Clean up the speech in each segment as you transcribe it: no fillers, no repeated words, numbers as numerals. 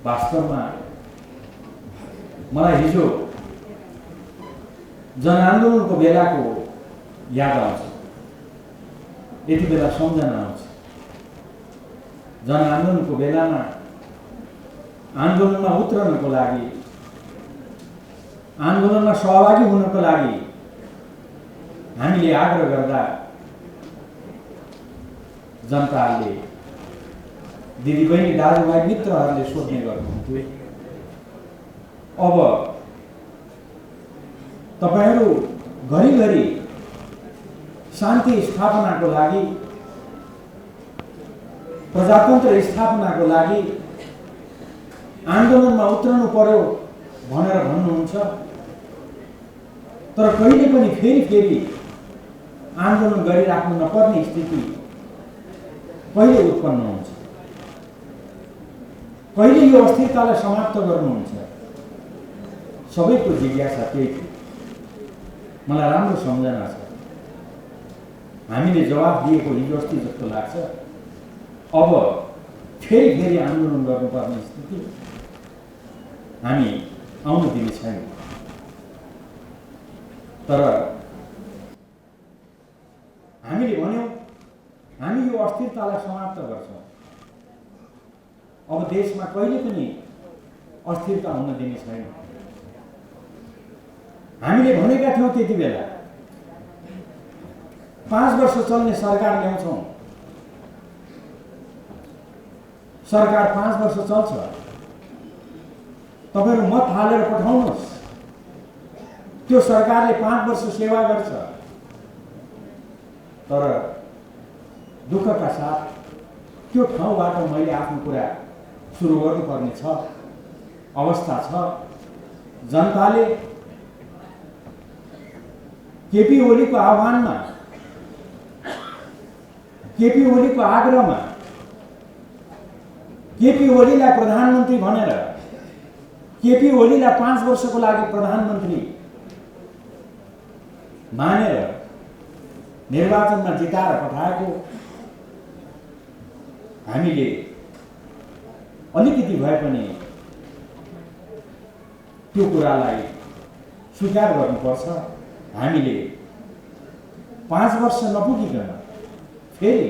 वास्तवमा मलाई हिजो जनआन्दोलनको बेलाको याद आउँछ। यति बेला सम्झना आउँछ। जनआन्दोलनको बेलामा आन्दोलनमा उत्रनको लागि, आन्दोलनमा सहभागी हुनको लागि हामीले आग्रह गर्दा जनताले, दिदीबहिनी, दाजुभाइ, मित्रहरूले सोध्ने गर्नुहुन्थ्यो, अब तपाईहरू घरिघरि शान्ति स्थापनाको लागि, प्रजातन्त्र स्थापनाको लागि आन्दोलनमा उत्रनु पर्यो भनेर भन्नुहुन्छ, तर कहिले पनि फेरि आन्दोलन गरिराख्नु नपर्ने स्थिति कहिले उत्पन्न हुन्छ? कहिले यो अस्थिरतालाई समाप्त गर्नुहुन्छ? सबैको जिज्ञासा त्यही थियो। मलाई राम्रो सम्झना छ। हामीले जवाफ दिएको हिजो अस्ति जस्तो लाग्छ। अब फेरि आन्दोलन गर्नुपर्ने स्थिति हामी आउन दिने छैनौँ। तर हामीले भन्यौँ हामी यो अस्थिरतालाई समाप्त गर्छौँ। अब देशमा कहिले पनि अस्थिरता हुन दिने छैन। हामीले भनेका थियौँ त्यति बेला 5 वर्ष चल्ने सरकार ल्याउँछौँ। सरकार 5 वर्ष चल्छ। तपाईहरु मत हालेर पठाउनुहोस्। त्यो सरकारले 5 वर्ष सेवा गर्छ। तर दुःखका साथ त्यो ठाउँबाट मैले आफ्नो कुरा सुरु गर्नुपर्ने छ, अवस्था छ। जनताले केपी ओलीको आह्वानमा, केपी ओलीको आग्रहमा, केपी ओलीलाई प्रधानमन्त्री भनेर, केपी ओलीलाई 5 वर्षको लागि प्रधानमन्त्री मानेर निर्वाचनमा जिताएर पठाएको हामीले अलिकति भए पनि त्यो कुरालाई स्वीकार गर्नुपर्छ। हामीले 5 वर्ष नपुगिकन फेरि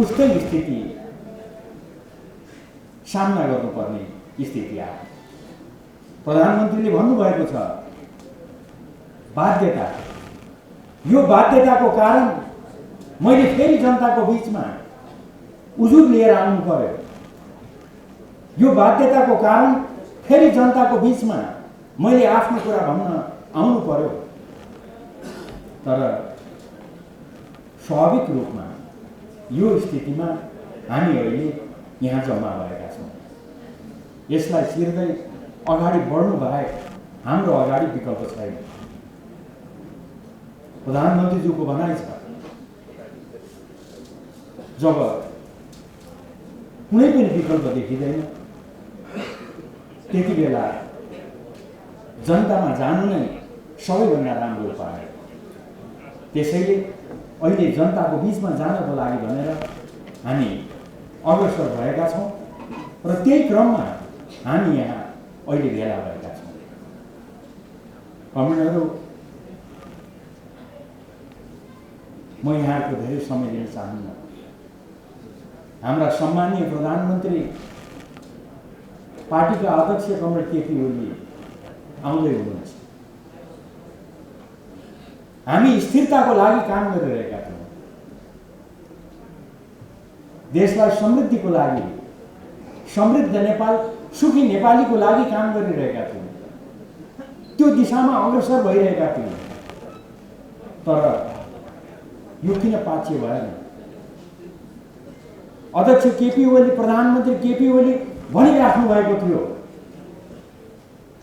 उस्तै स्थिति सामना गर्नुपर्ने स्थिति आयो। प्रधानमन्त्रीले भन्नुभएको छ बाध्यता। यो बाध्यताको कारण मैले फेरि जनताको बीचमा उजुर लिएर आउनु पर्यो। यो बाध्यताको कारण फेरि जनताको बीचमा मैले आफ्नो कुरा भन्न आउनु पर्यो। तर स्वाभाविक रूपमा यो स्थितिमा हामी अहिले यहाँ जम्मा भएका छौँ। यसलाई चिर्दै अगाडि बढ्नु बाहेक हाम्रो अगाडि विकल्प छैन। प्रधानमन्त्रीज्यूको भनाइ छ, जब कुनै पनि विकल्प देखिँदैन त्यति बेला जनतामा जानु नै सबैभन्दा राम्रो उपाय। त्यसैले अहिले जनताको बीचमा जानको लागि भनेर हामी अग्रसर भएका छौँ र त्यही क्रममा हामी यहाँ अहिले भेला भएका छौँ। कमरेडहरू, म यहाँको धेरै समय लिन चाहन्न। हाम्रा सम्मानीय प्रधानमन्त्री पार्टीका अध्यक्ष कमरेड केपी ओली आउँदै हुनुहुन्छ। हामी स्थिरताको लागि काम गरिरहेका थियौँ। देशलाई समृद्धिको लागि, समृद्ध नेपाल, सुखी नेपालीको लागि काम गरिरहेका थियौँ। त्यो दिशामा अग्रसर भइरहेका थियौँ। तर यो किन पाछे भएन? अध्यक्ष केपी ओली, प्रधानमन्त्री केपी ओली भनिराख्नु भएको थियो,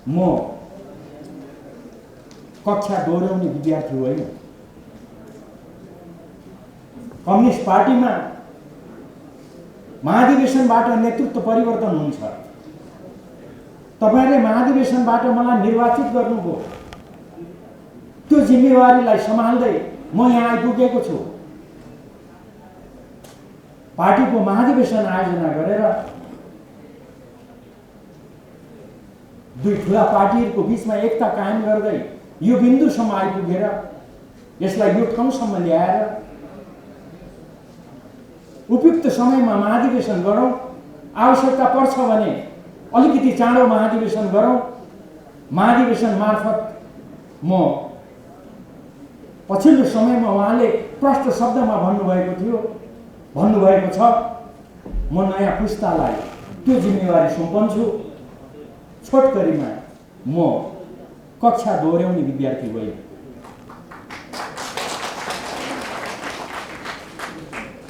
म कक्षा दोहोऱ्याउने विद्यार्थी होइन। कम्युनिस्ट पार्टीमा महाधिवेशनबाट नेतृत्व परिवर्तन हुन्छ। तपाईहरुले महाधिवेशनबाट मलाई निर्वाचित गर्नुभयो। त्यो जिम्मेवारीलाई सम्हाल्दै म यहाँ आइपुगेको छु। पार्टीको महाधिवेशन आयोजना गरेर दुई ठुला पार्टीहरूको बिचमा एकता कायम गर्दै यो बिन्दुसम्म आइपुगेर यसलाई यो ठाउँसम्म ल्याएर उपयुक्त समयमा महाधिवेशन गरौँ, आवश्यकता पर्छ भने अलिकति चाँडो महाधिवेशन गरौँ। महाधिवेशन मार्फत म पछिल्लो समयमा उहाँले प्रष्ट शब्दमा भन्नुभएको छ, म नयाँ पुस्तालाई त्यो जिम्मेवारी सुम्पन्छु। छोटकरीमा म कक्षा दोहोऱ्याउने विद्यार्थी होइन।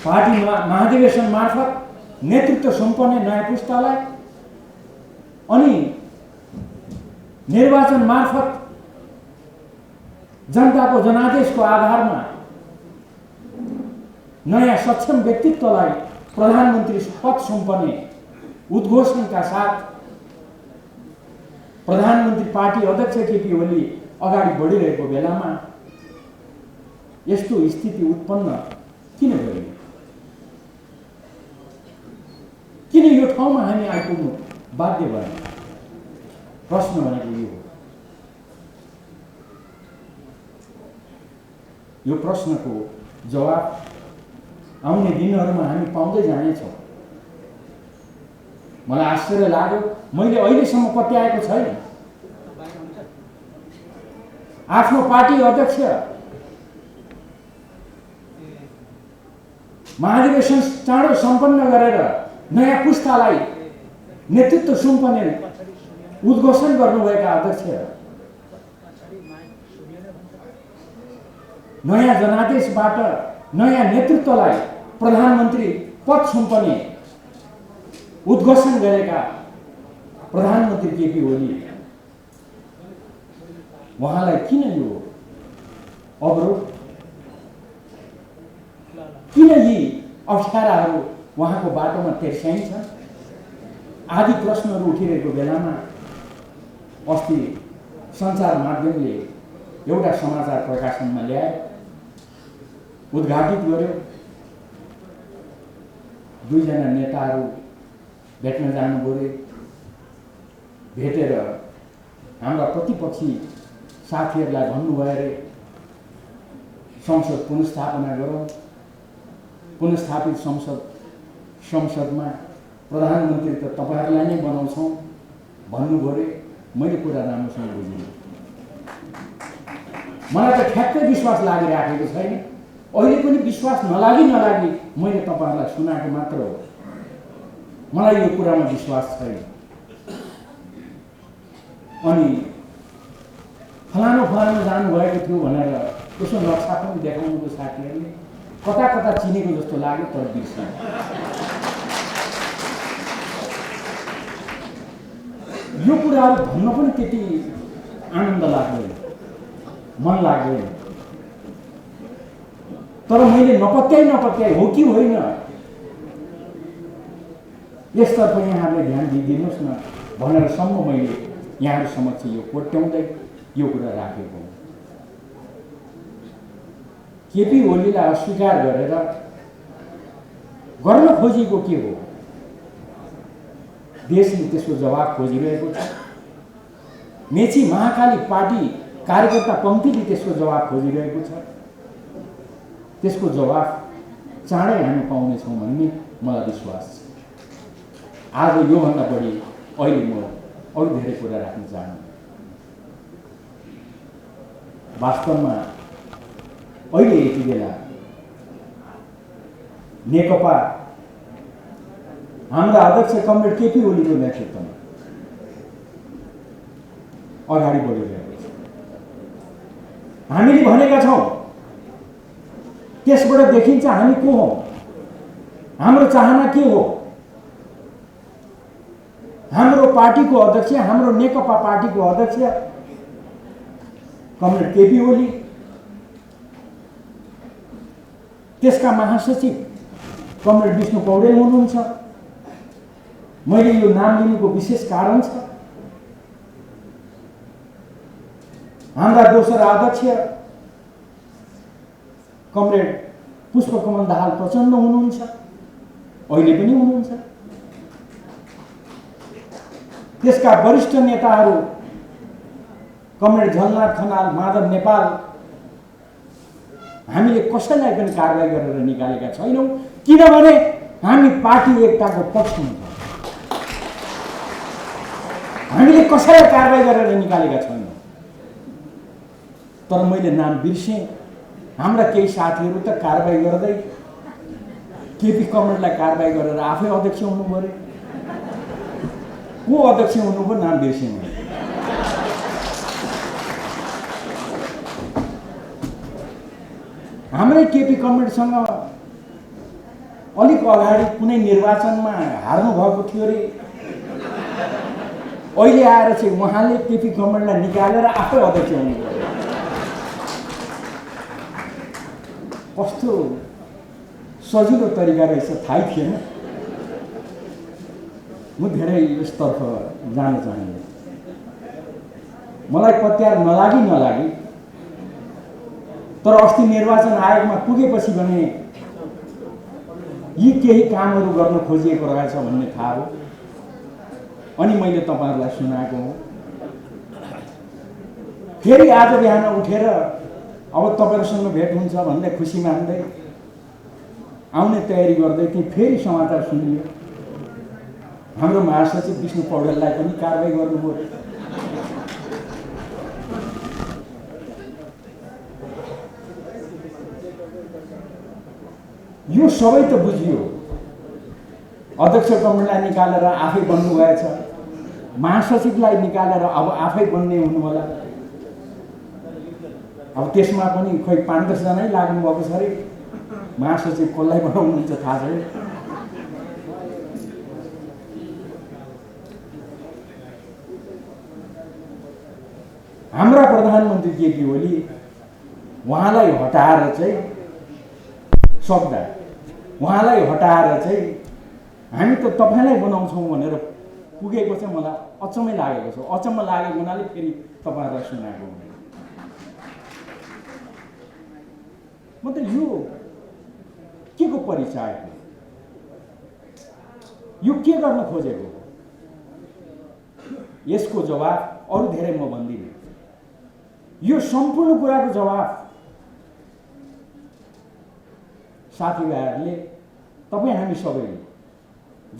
पार्टी महाधिवेशन मार्फत नेतृत्व सुम्पने नयाँ पुस्तालाई अनि निर्वाचन मार्फत जनताको जनादेशको आधारमा नयाँ सक्षम व्यक्तित्वलाई प्रधानमन्त्री पद सुम्पने उद्घोषणका साथ प्रधानमन्त्री पार्टी अध्यक्ष केपी ओली अगाडि बढिरहेको बेलामा यस्तो स्थिति उत्पन्न किन गरियो? किन यो ठाउँमा हामी आइपुग्नु बाध्य भयौँ? प्रश्न भनेको यो हो। यो प्रश्नको जवाब आउने दिनहरूमा हामी पाउँदै जानेछौँ। मलाई आश्चर्य लाग्यो, मैले अहिलेसम्म पत्याएको छैन। आफ्नो पार्टी अध्यक्ष महाधिवेशन चाँडो सम्पन्न गरेर नयाँ पुस्तालाई नेतृत्व सुम्पने उद्घोषण गर्नुभएका अध्यक्ष, नयाँ जनादेशबाट नयाँ नेतृत्वलाई प्रधानमन्त्री पद सुम्पने उद्घोषण गरेका प्रधानमन्त्री केपी ओली, उहाँलाई किन यो अवरोध, किन यी अप्ठ्याराहरू उहाँको बाटोमा तेर्स्याइन्छन्? आदि प्रश्नहरू उठिरहेको बेलामा अस्ति सञ्चार माध्यमले एउटा समाचार प्रकाशनमा ल्याए, उद्घाटित गर्यो। दुईजना नेताहरू भेट्न जानुभयो। भेटेर हाम्रा प्रतिपक्षी साथीहरूलाई भन्नुभयो अरे संसद पुनर्स्थापना गरौँ, पुनर्स्थापित संसदमा प्रधानमन्त्री त तपाईँहरूलाई नै बनाउँछौँ भन्नुभयो अरे। मैले कुरा राम्रोसँग बुझिनँ। मलाई त ठ्याक्कै विश्वास लागिराखेको छैन। अहिले पनि विश्वास नलागी मैले तपाईँहरूलाई सुनाएको मात्र हो। मलाई यो कुरामा विश्वास छैन। अनि फलानु जानुभएको थियो भनेर यसो नक्सा पनि देखाउनुको साथीहरूले कता कता चिनेको जस्तो लाग्यो, तर बिर्सिए। यो कुराहरू भन्न पनि त्यति आनन्द लाग्दैन, मन लाग्दैन। तर मैले नपत्याइ हो कि होइन यसतर्फ यहाँहरूले ध्यान दिइदिनुहोस् न भनेर सम्म मैले यहाँहरू समक्ष यो कोट्याउँदै यो कुरा राखेको हो। केपी ओलीलाई अस्वीकार गरेर गर्न खोजेको के हो? देशले त्यसको जवाब खोजिरहेको छ। मेची महाकाली पार्टी कार्यकर्ता पङ्क्तिले त्यसको जवाब खोजिरहेको छ। त्यसको जवाब चाँडै हामी पाउनेछौँ भन्ने मलाई विश्वास छ। आज योभन्दा बढी अहिले म अरू धेरै कुरा राख्न चाहन्छु। वास्तवमा अहिले यति बेला नेकपा हाम्रा अध्यक्ष कमरेड केपी ओलीको नेतृत्वमा अगाडि बढिरहेको छ। हामीले भनेका छौँ, त्यसबाट देखिन्छ हामी को हौँ, हाम्रो चाहना के हो। हाम्रो पार्टीको अध्यक्ष, हाम्रो नेकपा पार्टीको अध्यक्ष कमरेड केपी ओली, त्यसका महासचिव कमरेड विष्णु पौडेल हुनुहुन्छ। मैले यो नाम लिनुको विशेष कारण छ, हाम्रा दोस्रा अध्यक्ष कमरेड पुष्पकमल दाहाल प्रचण्ड हुनुहुन्छ, अहिले पनि हुनुहुन्छ। त्यसका वरिष्ठ नेताहरू कमरेड झलनाथ खनाल, माधव नेपाल हामीले कसैलाई पनि कारबाही गरेर निकालेका छैनौँ, किनभने हामी पार्टी एकताको पक्षमा छौँ। हामीले कसैलाई कारबाही गरेर निकालेका छैनौँ। तर मैले नाम बिर्सेँ, हाम्रा केही साथीहरू त कारबाही गर्दै केपी कमरेडलाई कारबाही गरेर आफै अध्यक्ष हुनु पर्यो। को अध्यक्ष हुनुभयो नाम बिर्सेँ मैले। हाम्रै केपी कमरेडसँग अलिक अगाडि कुनै निर्वाचनमा हार्नु भएको थियो अरे, अहिले आएर चाहिँ उहाँले केपी कमरेडलाई निकालेर आफै अध्यक्ष हुनुभयो। कस्तो सजिलो तरिका रहेछ थाहै थिएन। म धेरै यसतर्फ जान चाहन्छु। मलाई पत्यार नलागी तर अस्ति निर्वाचन आयोगमा पुगेपछि भने यी केही कामहरू गर्न खोजिएको रहेछ भन्ने थाहा हो। अनि मैले तपाईहरुलाई सुनाएको हो। फेरि आज बिहान उठेर अब तपाईहरुसँग भेट हुन्छ भन्दै खुसी मान्दै आउने तयारी गर्दै थिएँ, फेरि समाचार सुनियो हाम्रो महासचिव विष्णु पौडेललाई पनि कारबाही गर्नुभयो। यो सबै त बुझियो। अध्यक्ष कमरेडलाई निकालेर आफै बन्नु भएछ, महासचिवलाई निकालेर अब आफै बन्ने हुनु होला। अब त्यसमा पनि खोइ 5-10 जनै लाग्नु भएको छ रे। महासचिव कसलाई बनाउनुहुन्छ थाहा छैन। हाम्रा प्रधानमन्त्री केपी ओली उहाँलाई हटाएर चाहिँ सक्दा उहाँलाई हटाएर चाहिँ हामी त तपाईलाई बनाउँछौँ भनेर पुगेको चाहिँ मलाई अचम्मै लागेको छ। अचम्म लागेको हुनाले फेरि तपाईहरुलाई सुनाएको हुँ। म त यो के को परिचय हो, यो के गर्न खोजेको, यसको जवाफ अरु धेरै म भन्दिनँ। यो सम्पूर्ण कुराको जवाफ साथीभाइहरूले तपाई हामी सबैले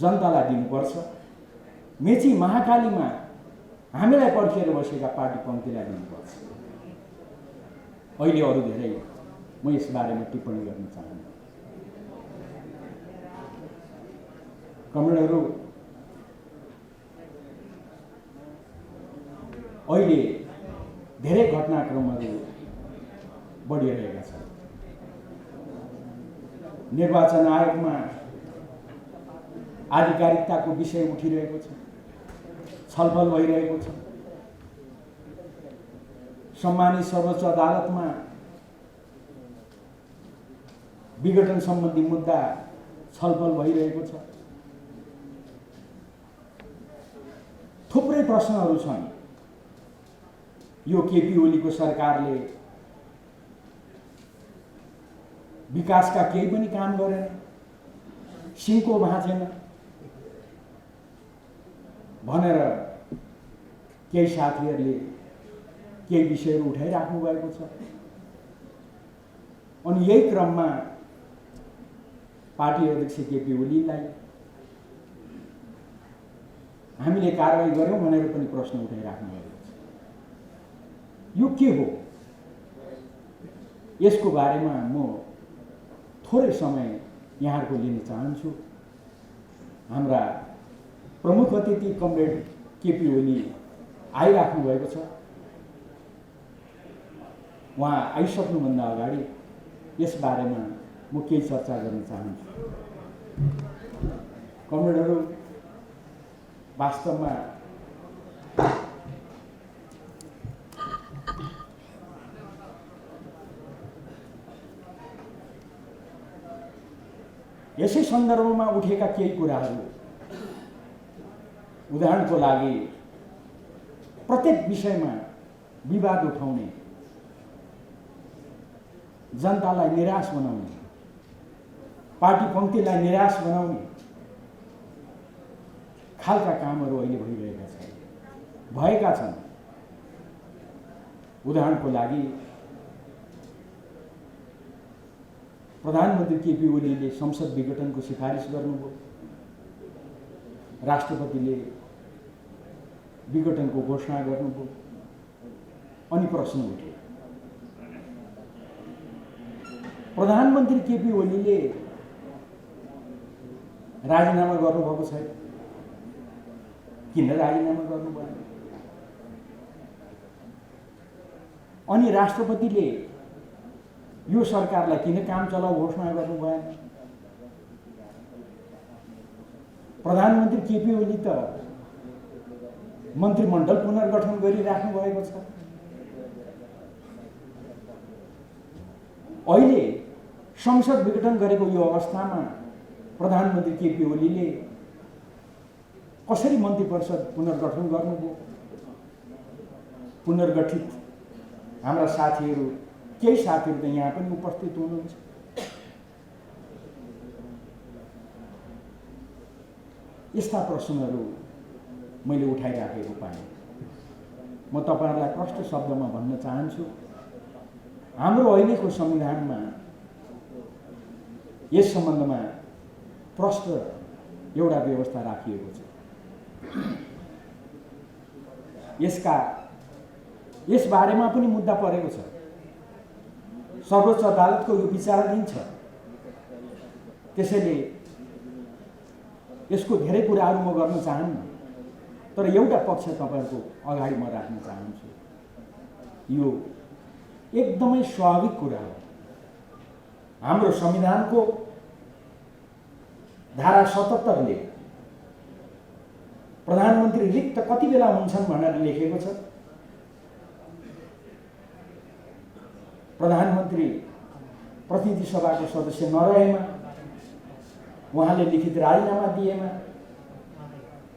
जनतालाई दिनुपर्छ। मेची महाकालीमा हामीलाई पर्खेर बसेका पार्टी पङ्क्तिलाई दिनुपर्छ। अहिले अरु धेरै म यस बारेमा टिप्पणी गर्न चाहन्छु। कमरेडहरू, अहिले धेरै घटनाक्रमहरू बढिरहेका छन्। निर्वाचन आयोगमा आधिकारिकताको विषय उठिरहेको छ, छलफल भइरहेको छ। सम्मानित सर्वोच्च अदालतमा विघटन सम्बन्धी मुद्दा छलफल भइरहेको छ। थुप्रै प्रश्नहरू छन्। यो केपी ओलीको सरकारले विकासका केही पनि काम गरेन, सिंहको भाँचेन भनेर केही साथीहरूले केही विषयहरू उठाइराख्नु भएको छ। अनि यही क्रममा पार्टी अध्यक्ष केपी ओलीलाई हामीले कारबाही गर्यौं भनेर पनि प्रश्न उठाइराख्नु भएको छ। यो के हो, यसको बारेमा म थोरै समय यहाँहरुको लिन चाहन्छु। हाम्रा प्रमुख अतिथि कमरेड केपी ओली आइराख्नु भएको छ। उहाँ आइसक्नुभन्दा अगाडि यस बारेमा म केही चर्चा गर्न चाहन्छु। कमरेडहरू, वास्तवमा यसै सन्दर्भमा उठेका केही कुराहरू, उदाहरणको लागि प्रत्येक विषयमा विवाद उठाउने, जनतालाई निराश बनाउने, पार्टी पङ्क्तिलाई निराश बनाउने खालका कामहरू अहिले भइरहेका छन्। भएका छन्। उदाहरणको लागि प्रधानमन्त्री केपी ओलीले संसद विघटनको सिफारिस गर्नुभयो, राष्ट्रपतिले विघटनको घोषणा गर्नुभयो, अनि प्रश्न उठ्यो प्रधानमन्त्री केपी ओलीले राजीनामा गर्नुभएको छैन, किन राजीनामा गर्नुभयो? अनि राष्ट्रपतिले यो सरकारलाई किन काम चलाऊ घोषणा गर्नु भएन? प्रधानमन्त्री केपी ओली त मन्त्रीमण्डल पुनर्गठन गरिराख्नु भएको छ। अहिले संसद विघटन गरेको यो अवस्थामा प्रधानमन्त्री केपी ओलीले कसरी मन्त्री परिषद पुनर्गठन गर्नुभयो? पुनर्गठित हाम्रा साथीहरू, केही साथीहरू त यहाँ पनि उपस्थित हुनुहुन्छ। यस्ता प्रश्नहरू मैले उठाइराखेको पाएँ। म तपाईहरुलाई प्रष्ट शब्दमा भन्न चाहन्छु, हाम्रो अहिलेको संविधानमा यस सम्बन्धमा प्रष्ट एउटा व्यवस्था राखिएको छ। यस बारेमा पनि मुद्दा परेको छ। सर्वोच्च अदालतको यो विचाराधीन छ। त्यसैले यसको धेरै कुराहरू म गर्न चाहन्न, तर एउटा पक्ष तपाईहरुको अगाडि म राख्न चाहन्छु। यो एकदमै स्वाभाविक कुरा हो। हाम्रो संविधानको धारा 77 ले प्रधानमन्त्री रिक्त कति बेला हुन्छन् भनेर लेखेको छ। प्रधानमन्त्री प्रतिनिधि सभाको सदस्य नरहेमा, उहाँले लिखित राजीनामा दिएमा,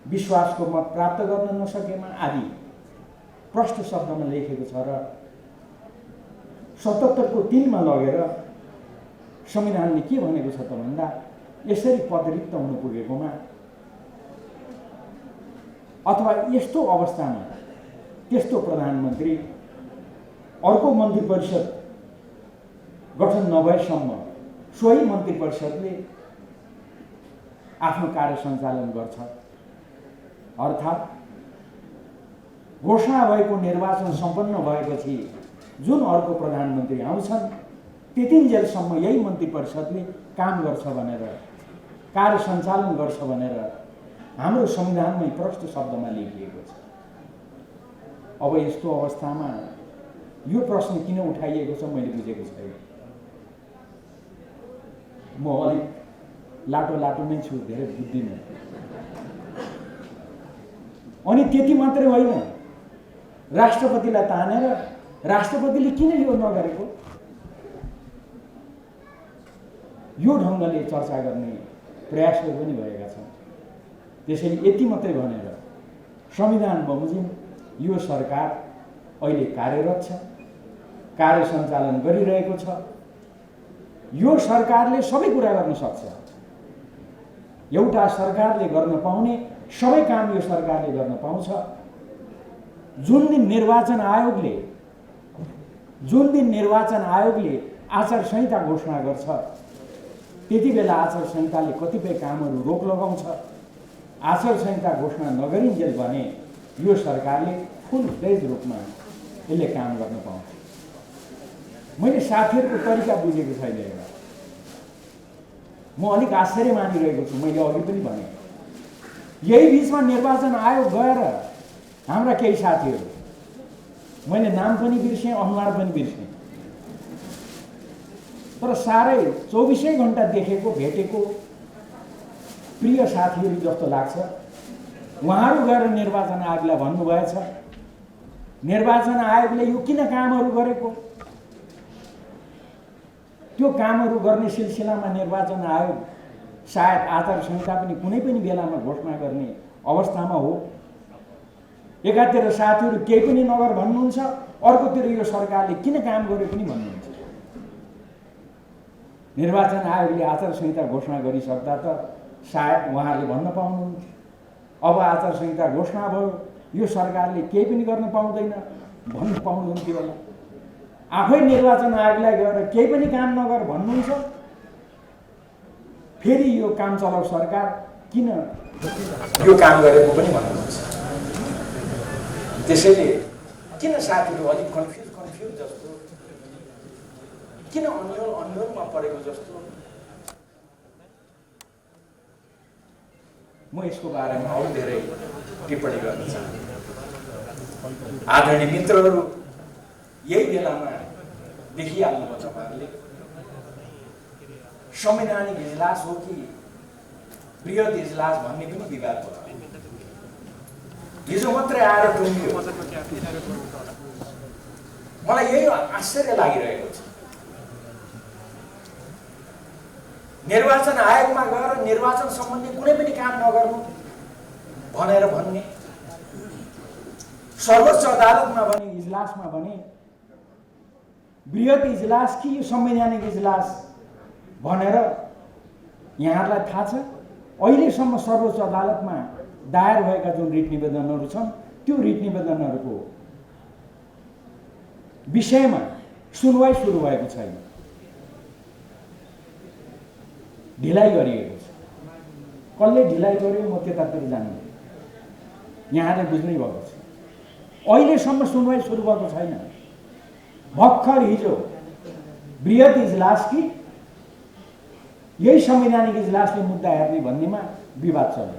विश्वासको मत प्राप्त गर्न नसकेमा आदि प्रष्ट शब्दमा लेखेको छ र 77 को 3 मा लगेर संविधानले के भनेको छ त भन्दा यसरी पद रिक्त हुन पुगेकोमा अथवा यस्तो अवस्थामा त्यस्तो प्रधानमन्त्री अर्को मन्त्री परिषद गठन नभएसम्म सोही मन्त्री परिषदले आफ्नो कार्य सञ्चालन गर्छ। अर्थात् घोषणा भएको निर्वाचन सम्पन्न भएपछि जुन अर्को प्रधानमन्त्री आउँछन् त्यतिन्जेलसम्म यही मन्त्री परिषदले काम गर्छ भनेर, कार्य सञ्चालन गर्छ भनेर हाम्रो संविधानमै प्रष्ट शब्दमा लेखिएको छ। अब यस्तो अवस्थामा यो प्रश्न किन उठाइएको छ मैले बुझेको छैन। म अलिक लाटो नै छु, धेरै बुझ्दिनँ। अनि त्यति मात्रै होइन, राष्ट्रपतिलाई तानेर राष्ट्रपतिले किन यो नगरेको, यो ढङ्गले चर्चा गर्ने प्रयासहरू पनि भएका छन्। त्यसैले यति मात्रै भनेर संविधान बमोजिम यो सरकार अहिले कार्यरत छ, कार्य सञ्चालन गरिरहेको छ। यो सरकारले सबै कुरा गर्न सक्छ। एउटा सरकारले गर्न पाउने सबै काम यो सरकारले गर्न पाउँछ। जुन दिन निर्वाचन आयोगले आचार संहिता घोषणा गर्छ त्यति बेला आचार संहिताले कतिपय कामहरू रोक लगाउँछ। आचार संहिता घोषणा नगरिन्जेल भने यो सरकारले फुल फ्लेज रूपमा यसले काम गर्न पाउँछ। मैले साथीहरूको तरिका बुझेको छैन। एउटा म अलिक आश्चर्य मानिरहेको छु। मैले अघि पनि भने यही बीचमा निर्वाचन आयोग गएर हाम्रा केही साथीहरू, मैले नाम पनि बिर्सेँ, अनुहार पनि बिर्सेँ, तर साह्रै 24 घण्टा देखेको भेटेको प्रिय साथीहरू जस्तो लाग्छ। उहाँहरू गएर निर्वाचन आयोगलाई भन्नुभएछ निर्वाचन आयोगले यो किन कामहरू गरेको। त्यो कामहरू गर्ने सिलसिलामा निर्वाचन आयोग सायद आचार संहिता पनि कुनै पनि बेलामा घोषणा गर्ने अवस्थामा हो। एकातिर साथीहरू केही पनि नगर भन्नुहुन्छ, अर्कोतिर यो सरकारले किन काम गर्यो पनि भन्नुहुन्छ। निर्वाचन आयोगले आचार संहिता घोषणा गरिसक्दा त सायद उहाँहरूले भन्न पाउनुहुन्थ्यो अब आचार संहिता घोषणा भयो, यो सरकारले केही पनि गर्न पाउँदैन भन्नु पाउनुहुन्थ्यो होला। आफै निर्वाचन आयोगलाई गएर केही पनि काम नगर भन्नुहुन्छ। फेरि यो काम चलाउ सरकार किन यो काम गरेको पनि भन्नुहुन्छ। त्यसैले किन साथीहरू अलिक कन्फ्युज जस्तो, किन अन्यलमा परेको जस्तो, म यसको बारेमा अरू धेरै टिप्पणी गर्न चाहन्छु। आदरणीय मित्रहरू, यही बेलामा देखिहाल्नुभयो तपाईँहरूले, संवैधानिक इजलास हो कि बृहत इजलास भन्ने पनि विवाद भयो। हिजो मात्रै आएर टुङ्गियो। मलाई यही आश्चर्य लागिरहेको छ। निर्वाचन आयोगमा गएर निर्वाचन सम्बन्धी कुनै पनि काम नगर्नु भनेर भन्ने, सर्वोच्च अदालतमा भने इजलासमा भने बृहत इजलास कि यो संवैधानिक इजलास भनेर यहाँहरूलाई थाहा छ। अहिलेसम्म सर्वोच्च अदालतमा दायर भएका जुन रिट निवेदनहरू छन् त्यो रिट निवेदनहरूको विषयमा सुनवाई सुरु भएको छैन, ढिलाइ गरिएको छ। कसले ढिलाइ गर्यो म त्यतातिर जान्दिनँ, यहाँले बुझ्नै भएको छ। अहिलेसम्म सुनवाई सुरु भएको छैन। भर्खर हिजो बृहत इजलास कि यही संवैधानिक इजलासले मुद्दा हेर्ने भन्नेमा विवाद चल्यो।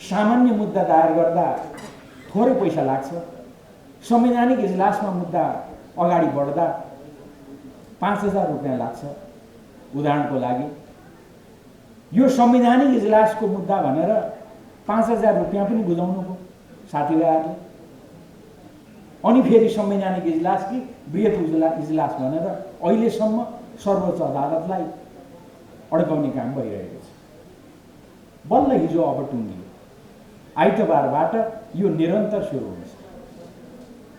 सामान्य मुद्दा दायर गर्दा थोरै पैसा लाग्छ, संवैधानिक इजलासमा मुद्दा अगाडि बढ्दा 5000 रुपियाँ लाग्छ। उदाहरणको लागि यो संवैधानिक इजलासको मुद्दा भनेर 5000 रुपियाँ पनि बुझाउनुभयो साथीभाइहरूले। अनि फेरि संवैधानिक इजलास कि बृहत इजलास भनेर अहिलेसम्म सर्वोच्च अदालतलाई अड्काउने काम भइरहेको छ। बल्ल हिजो अब टुङ्गियो। आइतबारबाट यो निरन्तर सुरु हुन्छ।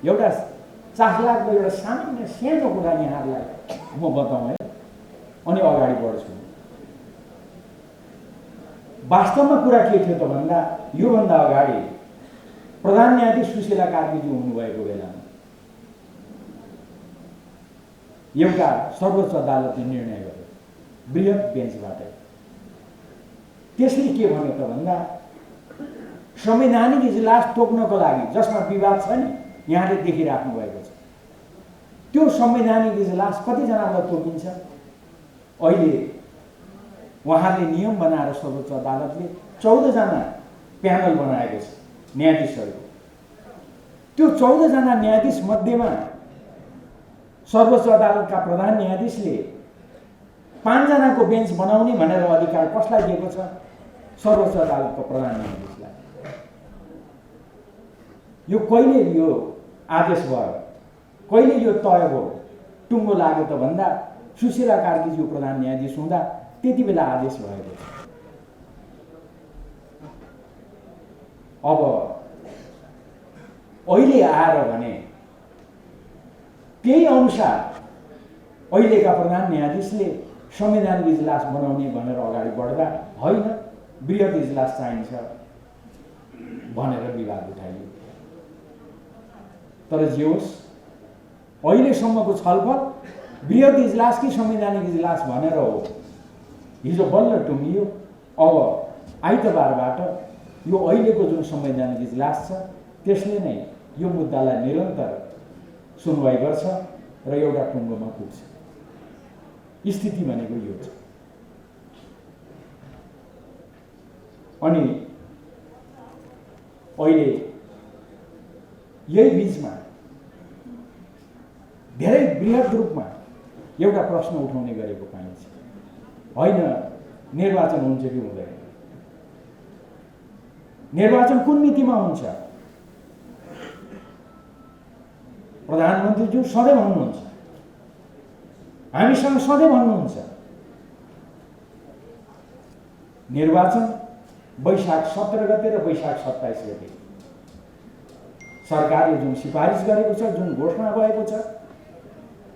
एउटा चाखलाग्दो एउटा सामान्य सानो कुरा यहाँहरूलाई म बताउँ है, अनि अगाडि बढ्छु। वास्तवमा कुरा के थियो त भन्दा योभन्दा अगाडि प्रधान न्यायाधीश सुशीला कार्कीज्यू हुनुभएको बेलामा एउटा सर्वोच्च अदालतले निर्णय गर्यो बृहत बेन्चबाट। त्यसले के भन्यो त भन्दा संवैधानिक इजलास तोक्नको लागि जसमा विवाद छ नि, यहाँले देखिराख्नु भएको छ, त्यो संवैधानिक इजलास कतिजनालाई तोकिन्छ। अहिले उहाँले नियम बनाएर सर्वोच्च अदालतले 14 जना प्यानल बनाएको छ न्यायाधीशहरूको। त्यो 14 जना न्यायाधीश मध्येमा सर्वोच्च अदालतका प्रधान न्यायाधीशले 5 जनाको बेन्च बनाउने भनेर अधिकार कसलाई दिएको छ? सर्वोच्च अदालतको प्रधान न्यायाधीशलाई। यो कहिले यो आदेश भयो, कहिले यो तय भयो, टुङ्गो लाग्यो त भन्दा सुशीला कार्कीज्यू प्रधान न्यायाधीश हुँदा त्यति बेला आदेश भएको छ। अब अहिले आएर भने त्यही अनुसार अहिलेका प्रधान न्यायाधीशले संवैधानिक इजलास बनाउने भनेर अगाडि बढ्दा होइन बृहत इजलास चाहिन्छ भनेर विवाद उठाइयो। तर जे होस्, अहिलेसम्मको छलफल बृहत इजलास कि संवैधानिक इजलास भनेर हो। हिजो बल्ल टुङ्गियो। अब आइतबारबाट यो अहिलेको जुन संवैधानिक इजलास छ त्यसले नै यो मुद्दालाई निरन्तर सुनवाई गर्छ र एउटा टुङ्गोमा पुग्छ। स्थिति भनेको यो छ। अनि अहिले यही बिचमा धेरै बृहत रूपमा एउटा प्रश्न उठाउने गरेको पाइन्छ, होइन निर्वाचन हुन्छ कि हुँदैन, निर्वाचन कुन मितिमा हुन्छ? प्रधानमन्त्रीज्यू सधैँ भन्नुहुन्छ, हामीसँग सधैँ भन्नुहुन्छ निर्वाचन वैशाख 17 गते र वैशाख 27 गते सरकारले जुन सिफारिस गरेको छ, जुन घोषणा भएको छ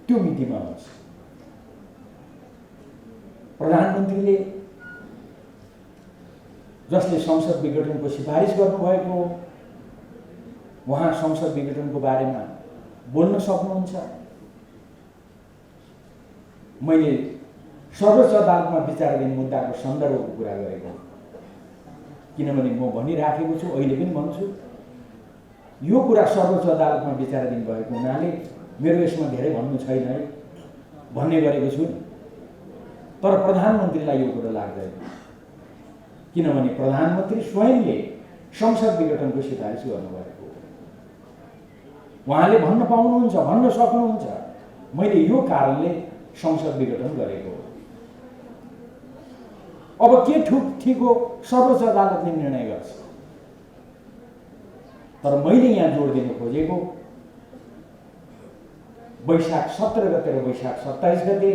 त्यो मितिमा हुन्छ। प्रधानमन्त्रीले जसले संसद विघटनको सिफारिस गर्नुभएको हो, उहाँ संसद विघटनको बारेमा बोल्न सक्नुहुन्छ। मैले सर्वोच्च अदालतमा विचाराधीन मुद्दाको सन्दर्भको कुरा गरेको, किनभने म भनिराखेको छु, अहिले पनि भन्छु, यो कुरा सर्वोच्च अदालतमा विचाराधीन भएको हुनाले मेरो यसमा धेरै भन्नु छैन है भन्ने गरेको छु। तर प्रधानमन्त्रीलाई यो कुरो लाग्दैन, किनभने प्रधानमन्त्री स्वयंले संसद विघटनको सिफारिस गर्नुभएको, उहाँले भन्न पाउनुहुन्छ, भन्न सक्नुहुन्छ, मैले यो कारणले संसद विघटन गरेको हो। अब के ठीक हो सर्वोच्च अदालतले निर्णय गर्छ। तर मैले यहाँ जोड दिन खोजेको वैशाख 17 गते र वैशाख 27 गते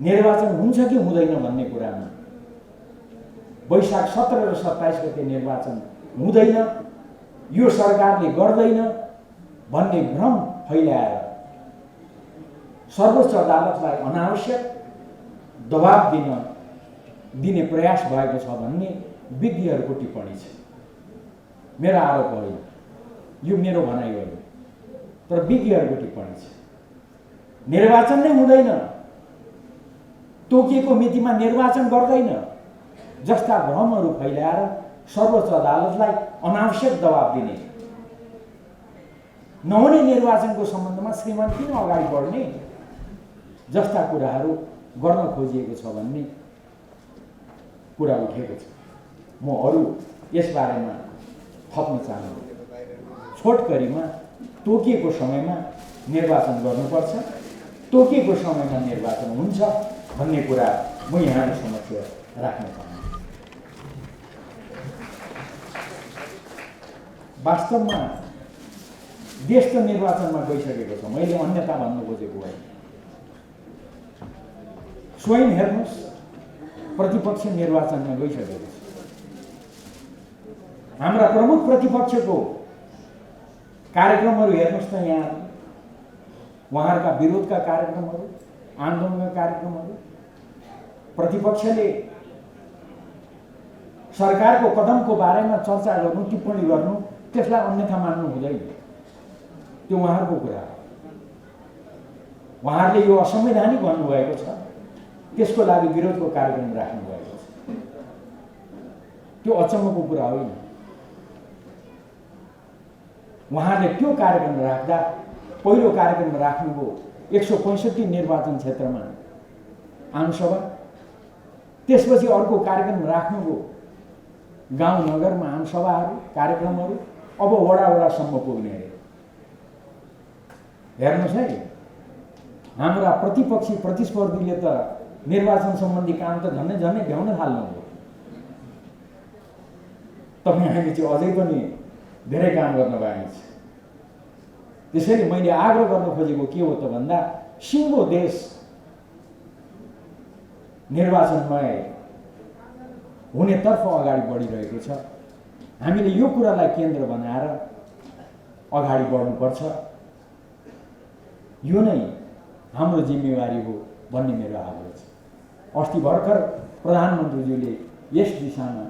निर्वाचन हुन्छ कि हुँदैन भन्ने कुरामा, वैशाख 17 र 27 गते निर्वाचन हुँदैन, यो सरकारले गर्दैन भन्ने भ्रम फैलाएर सर्वोच्च अदालतलाई अनावश्यक दबाब दिने प्रयास भएको छ भन्ने विज्ञहरूको टिप्पणी छ। मेरो आरोप होइन, यो मेरो भनाइ होइन, तर विज्ञहरूको टिप्पणी छ। निर्वाचन नै हुँदैन, तोकिएको मितिमा निर्वाचन गर्दैन जस्ता भ्रमहरू फैलाएर सर्वोच्च अदालतलाई अनावश्यक दबाब दिने, नहुने निर्वाचनको सम्बन्धमा श्रीमान किन अगाडि बढ्ने जस्ता कुराहरू गर्न खोजिएको छ भन्ने कुरा उठेको छ। म अरू यसबारेमा थप्न चाहन्छु। छोटकरीमा तोकिएको समयमा निर्वाचन गर्नुपर्छ, तोकिएको समयमा निर्वाचन हुन्छ भन्ने कुरा म यहाँको समक्ष राख्न चाहन्छु। वास्तवमा देश त निर्वाचनमा गइसकेको छ, मैले अन्यथा भन्नु खोजेको होइन। स्वयं हेर्नुहोस्, प्रतिपक्ष निर्वाचनमा गइसकेको छ। हाम्रा प्रमुख प्रतिपक्षको कार्यक्रमहरू हेर्नुहोस् त, यहाँ उहाँहरूका विरोधका कार्यक्रमहरू, आन्दोलनका कार्यक्रमहरू, प्रतिपक्षले सरकारको कदमको बारेमा चर्चा गर्नु, टिप्पणी गर्नु, त्यसलाई अन्यथा मान्नु हुँदैन। त्यो उहाँहरूको कुरा हो। उहाँहरूले यो असंवैधानिक भन्नुभएको छ, त्यसको लागि विरोधको कार्यक्रम राख्नु भएको छ। त्यो अचम्मको कुरा होइन। उहाँले त्यो कार्यक्रम राख्दा पहिलो कार्यक्रम राख्नुभयो 165 निर्वाचन क्षेत्रमा आमसभा, त्यसपछि अर्को कार्यक्रम राख्नुभयो गाउँ नगरमा आमसभाहरू, कार्यक्रमहरू, अब वडा-वडासम्म पुग्ने अरे। हेर्नुहोस् है, हाम्रा प्रतिपक्षी प्रतिस्पर्धीले त निर्वाचन सम्बन्धी काम त झन्डै भ्याउन थाल्नुभयो। तपाईँ हामी चाहिँ अझै पनि धेरै काम गर्न बाँकी छ। त्यसैले मैले आग्रह गर्न खोजेको के हो त भन्दा, सिङ्गो देश निर्वाचनमय हुनेतर्फ अगाडि बढिरहेको छ। हामीले यो कुरालाई केन्द्र बनाएर अगाडि बढ्नुपर्छ। यो नै हाम्रो जिम्मेवारी हो भन्ने मेरो आग्रह छ। अस्ति भर्खर प्रधानमन्त्रीज्यूले यस दिशामा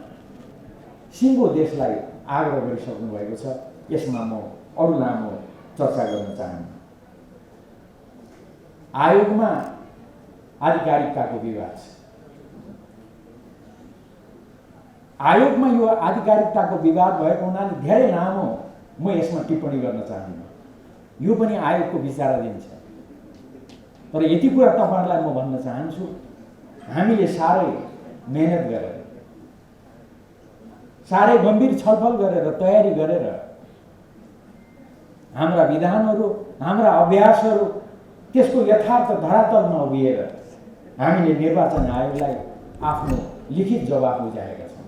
सिङ्गो देशलाई आग्रह गरिसक्नु भएको छ। यसमा म अरू लामो चर्चा गर्न चाहन्छु। आयोगमा आधिकारिकताको विवाद छ। आयोगमा यो आधिकारिकताको विवाद भएको हुनाले धेरै लामो म यसमा टिप्पणी गर्न चाहन्छु। यो पनि आयोगको विचाराधीन छ। तर यति कुरा तपाईहरुलाई म भन्न चाहन्छु, हामीले साह्रै मेहनत गरेर, साह्रै गम्भीर छलफल गरेर, तयारी गरेर हाम्रा विधानहरू, हाम्रा अभ्यासहरू त्यसको यथार्थ धरातलमा उभिएर हामीले निर्वाचन आयोगलाई आफ्नो लिखित जवाफ बुझाएका छौँ।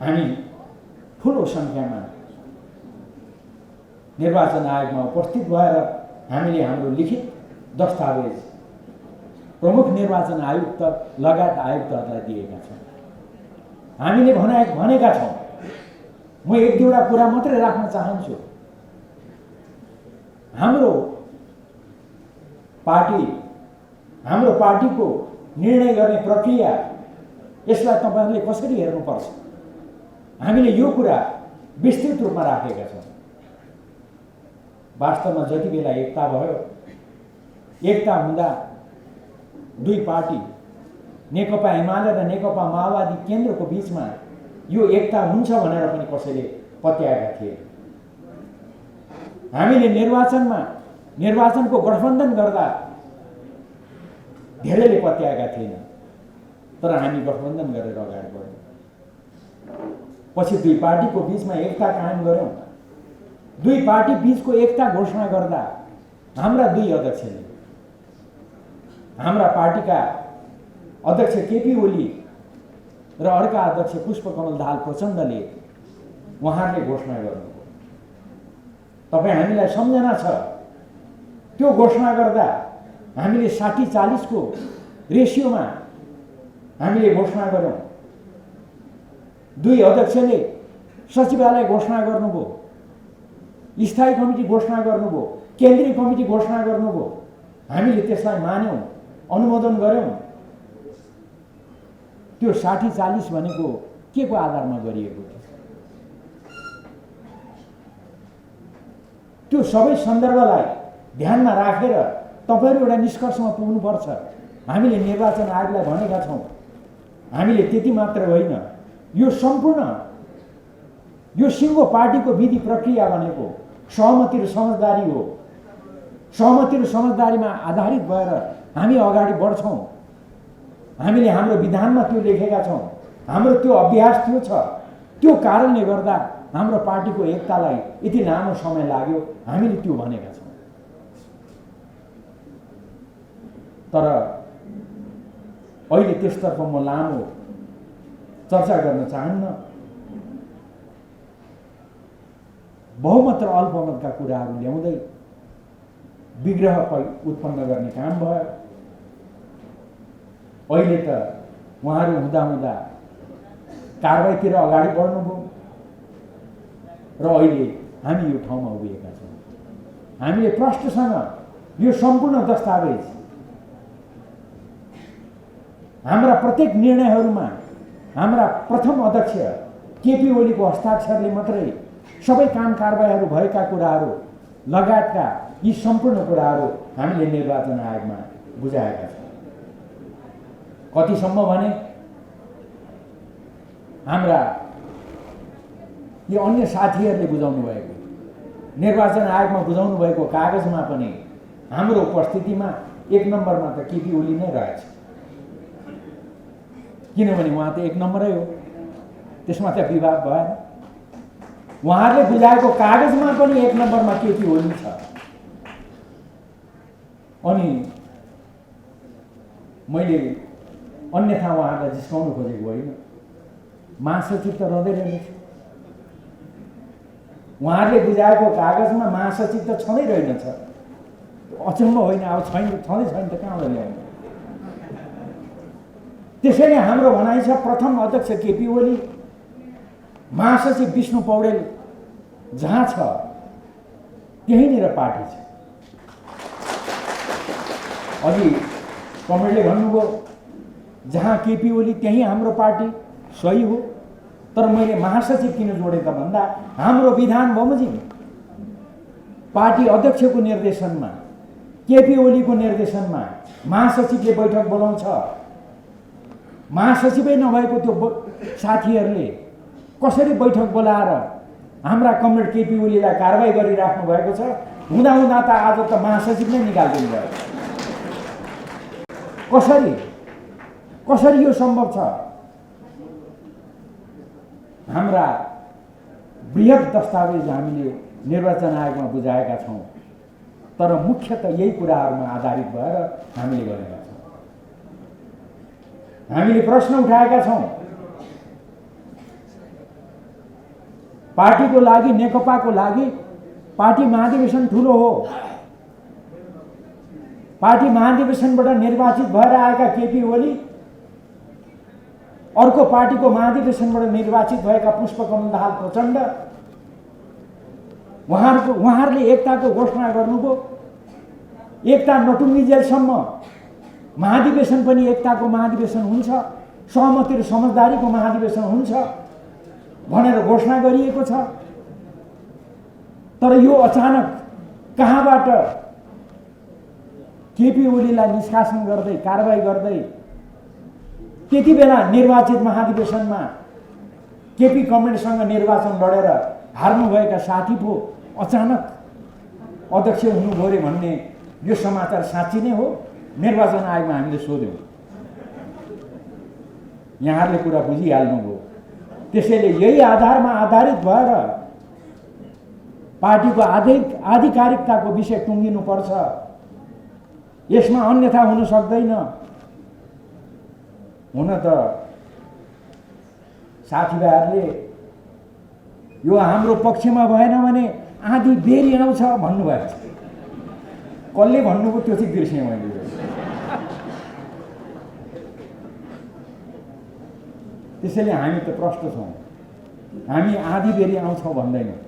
हामी ठुलो संख्यामा निर्वाचन आयोगमा उपस्थित भएर हामीले हाम्रो लिखित दस्तावेज प्रमुख निर्वाचन आयुक्त लगायत आयुक्तहरूलाई दिएका छौँ। हामीले भनेका छौँ। म एक दुईवटा कुरा मात्रै राख्न चाहन्छु। हाम्रो पार्टीको निर्णय गर्ने प्रक्रिया यसलाई तपाईहरुले कसरी हेर्नुपर्छ? हामीले यो कुरा विस्तृत रूपमा राखेका छौँ। वास्तवमा जति बेला एकता भयो, एकता हुँदा दुई पार्टी नेकपा एमाले र नेकपा माओवादी केन्द्रको बीचमा यो एकता हुन्छ भनेर पनि कसैले पत्याएका थिए। हामीले निर्वाचनको गठबन्धन गर्दा धेरैले पत्याएका थिएन, तर हामी गठबन्धन गरेर अगाडि बढ्यौँ। पछि दुई पार्टीको बीचमा एकता कायम गर्यौँ। दुई पार्टी बीचको एकता घोषणा गर्दा हाम्रा दुई अध्यक्षले, हाम्रा पार्टीका अध्यक्ष केपी ओली र अर्का अध्यक्ष पुष्पकमल दाहाल प्रचण्डले उहाँहरूले घोषणा गर्नुभयो। तपाईँ हामीलाई सम्झना छ, त्यो घोषणा गर्दा हामीले 60-40 को रेसियोमा हामीले घोषणा गर्यौँ। दुई अध्यक्षले सचिवालय घोषणा गर्नुभयो, स्थायी कमिटी घोषणा गर्नुभयो, केन्द्रीय कमिटी घोषणा गर्नुभयो। हामीले त्यसलाई मान्यौँ, अनुमोदन गर्यौँ। त्यो 60-40 भनेको के को आधारमा गरिएको थियो? त्यो सबै सन्दर्भलाई ध्यानमा राखेर तपाईहरु एउटा निष्कर्षमा पुग्नुपर्छ। हामीले निर्वाचन आयोगलाई भनेका छौँ, हामीले त्यति मात्र होइन, यो सम्पूर्ण यो सिङ्गो पार्टीको विधि प्रक्रिया भनेको सहमति र समझदारी हो। सहमति र समझदारीमा आधारित भएर हामी अगाडि बढ्छौँ। हामीले हाम्रो विधानमा त्यो लेखेका छौँ, हाम्रो त्यो अभ्यास त्यो छ। त्यो कारणले गर्दा हाम्रो पार्टीको एकतालाई यति लामो समय लाग्यो, हामीले त्यो भनेका छौँ। तर अहिले त्यसतर्फ म लामो चर्चा गर्न चाहन्न। बहुमत र अल्पमतका कुराहरू ल्याउँदै विग्रह उत्पन्न गर्ने काम भयो। अहिले त उहाँहरू हुँदा कारबाहीतिर अगाडि बढ्नुभयो र अहिले हामी यो ठाउँमा उभिएका छौँ। हामीले प्रष्टसँग यो सम्पूर्ण दस्तावेज हाम्रा प्रत्येक निर्णयहरूमा हाम्रा प्रथम अध्यक्ष केपी ओलीको हस्ताक्षरले मात्रै सबै काम कारबाहीहरू भएका कुराहरू लगायतका यी सम्पूर्ण कुराहरू हामीले निर्वाचन आयोगमा बुझाएका छौँ। कतिसम्म भने हाम्रा यी अन्य साथीहरूले बुझाउनु भएको, निर्वाचन आयोगमा बुझाउनु भएको कागजमा पनि हाम्रो उपस्थितिमा 1 नम्बरमा त केपी ओली नै रहेछ। किनभने उहाँ त 1 नम्बरै हो, त्यसमा त विवाद भएन। उहाँहरूले बुझाएको कागजमा पनि 1 नम्बरमा केपी ओली छ। अनि मैले अन्यथा उहाँलाई जिस्काउनु खोजेको होइन, महासचिव त रहँदै रहेछ। उहाँहरूले बुझाएको कागजमा महासचिव त छँदै रहेनछ। अचम्म होइन, अब छँदै छैन त कहाँबाट ल्याउने? त्यसैले हाम्रो भनाइ छ, प्रथम अध्यक्ष केपी ओली, महासचिव विष्णु पौडेल जहाँ छ त्यहीँनिर पार्टी छ। अघि कमरेडले भन्नुभयो जहाँ केपी ओली त्यहीँ हाम्रो पार्टी, सही हो। तर मैले महासचिव किन जोडे त भन्दा हाम्रो विधान बमोजिम पार्टी अध्यक्षको निर्देशनमा, केपी ओलीको निर्देशनमा महासचिवले बैठक बोलाउँछ। महासचिवै नभएको त्यो साथीहरूले कसरी बैठक बोलाएर हाम्रा कमरेड केपी ओलीलाई कारबाही गरिराख्नु भएको छ? हुँदा त आज त महासचिव नै निकालिदिनु भयो। कसरी यो सम्भव छ? हाम्रा बृहत दस्तावेज हामीले निर्वाचन आयोगमा बुझाएका छौँ, तर मुख्यतः यही कुराहरूमा आधारित भएर हामीले गरेका छौँ। हामीले प्रश्न उठाएका छौँ, पार्टीको लागि, नेकपाको लागि पार्टी महाधिवेशन ठुलो हो। पार्टी महाधिवेशनबाट निर्वाचित भएर आएका केपी ओली, अर्को पार्टीको महाधिवेशनबाट निर्वाचित भएका पुष्पकमल दाहाल प्रचण्ड, उहाँहरूले एकताको घोषणा गर्नुभयो। एकता नटुङ्गिजेलसम्म महाधिवेशन पनि एकताको महाधिवेशन हुन्छ। सहमति र समझदारीको महाधिवेशन हुन्छ भनेर घोषणा गरिएको छ। तर यो अचानक कहाँबाट केपी ओलीलाई निष्कासन गर्दै कारबाही गर्दै त्यति बेला निर्वाचित महाधिवेशनमा केपी कमरेडसँग निर्वाचन लडेर हार्नुभएका साथी पो अचानक अध्यक्ष हुनुभयो रे भन्ने यो समाचार साँच्ची नै हो? निर्वाचन आयोगमा हामीले सोध्यौँ, यहाँहरूले कुरा बुझिहाल्नुभयो। त्यसैले यही आधारमा आधारित भएर पार्टीको आधिकारिकताको विषय टुङ्गिनुपर्छ। यसमा अन्यथा हुन सक्दैन। हुन त साथीभाइहरूले यो हाम्रो पक्षमा भएन भने आधी बेरी आउँछ भन्नुभएको छ। कसले भन्नुभयो त्यो चाहिँ बिर्सेँ मैले। त्यसैले हामी त प्रष्ट छौँ, हामी आधी बेरी आउँछ भन्दैनौँ।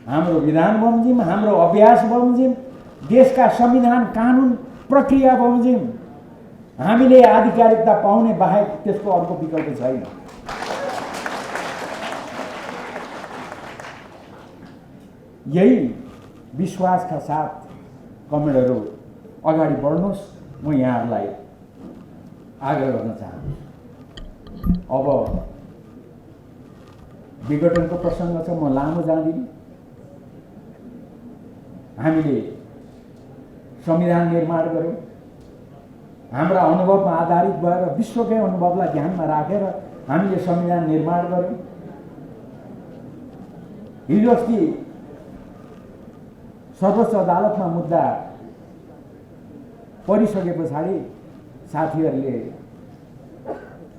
हाम्रो विधान बमोजिम, हाम्रो अभ्यास बमोजिम, देशका संविधान कानुन प्रक्रिया बमोजिम हामीले आधिकारिकता पाउने बाहेक त्यसको अर्को विकल्प छैन। यही विश्वासका साथ कमरेडहरू अगाडि बढ्नुहोस्, म यहाँहरूलाई आग्रह गर्न चाहन्छु। अब विघटनको प्रसङ्ग छ, म लामो जाँदिनँ। हामीले संविधान निर्माण गऱ्यौँ, हाम्रा अनुभवमा आधारित भएर विश्वकै अनुभवलाई ध्यानमा राखेर हामीले संविधान निर्माण गऱ्यौँ। हिजो अस्ति सर्वोच्च अदालतमा मुद्दा परिसके पछाडि साथीहरूले,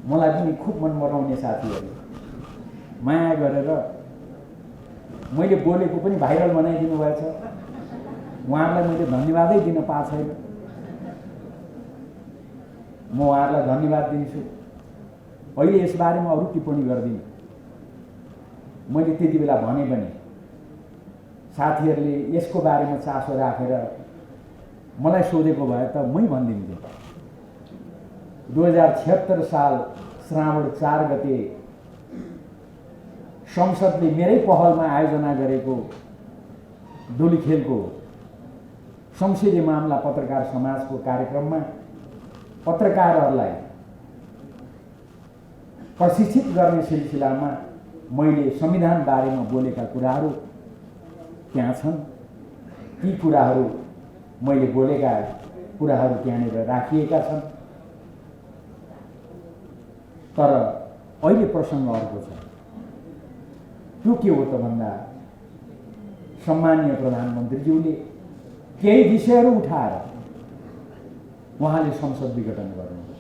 मलाई पनि खुब मन मराउने साथीहरूले माया गरेर मैले बोलेको पनि भाइरल बनाइदिनु भएछ। उहाँहरूलाई मैले धन्यवादै दिन पाएको छैन। म उहाँहरूलाई धन्यवाद दिन्छु। अहिले यसबारेमा अरू टिप्पणी गर्दिनँ। मैले त्यति बेला भने पनि साथीहरूले यसको बारेमा चासो राखेर मलाई सोधेको भए त मै भनिदिन्थेँ। 2076 साल श्रावण 4 गते संसदले मेरै पहलमा आयोजना गरेको डोलीखेलको संसदीय मामला पत्रकार समाजको कार्यक्रममा पत्रकारहरूलाई प्रशिक्षित गर्ने सिलसिलामा मैले संविधान बारेमा बोलेका कुराहरू त्यहाँ छन्। ती कुराहरू, मैले बोलेका कुराहरू त्यहाँनिर राखिएका छन्। तर अहिले प्रसङ्ग अर्को छ। त्यो के हो त भन्दा सम्माननीय प्रधानमन्त्रीज्यूले केही विषयहरू उठाएर उहाँले संसद विघटन गर्नुभयो।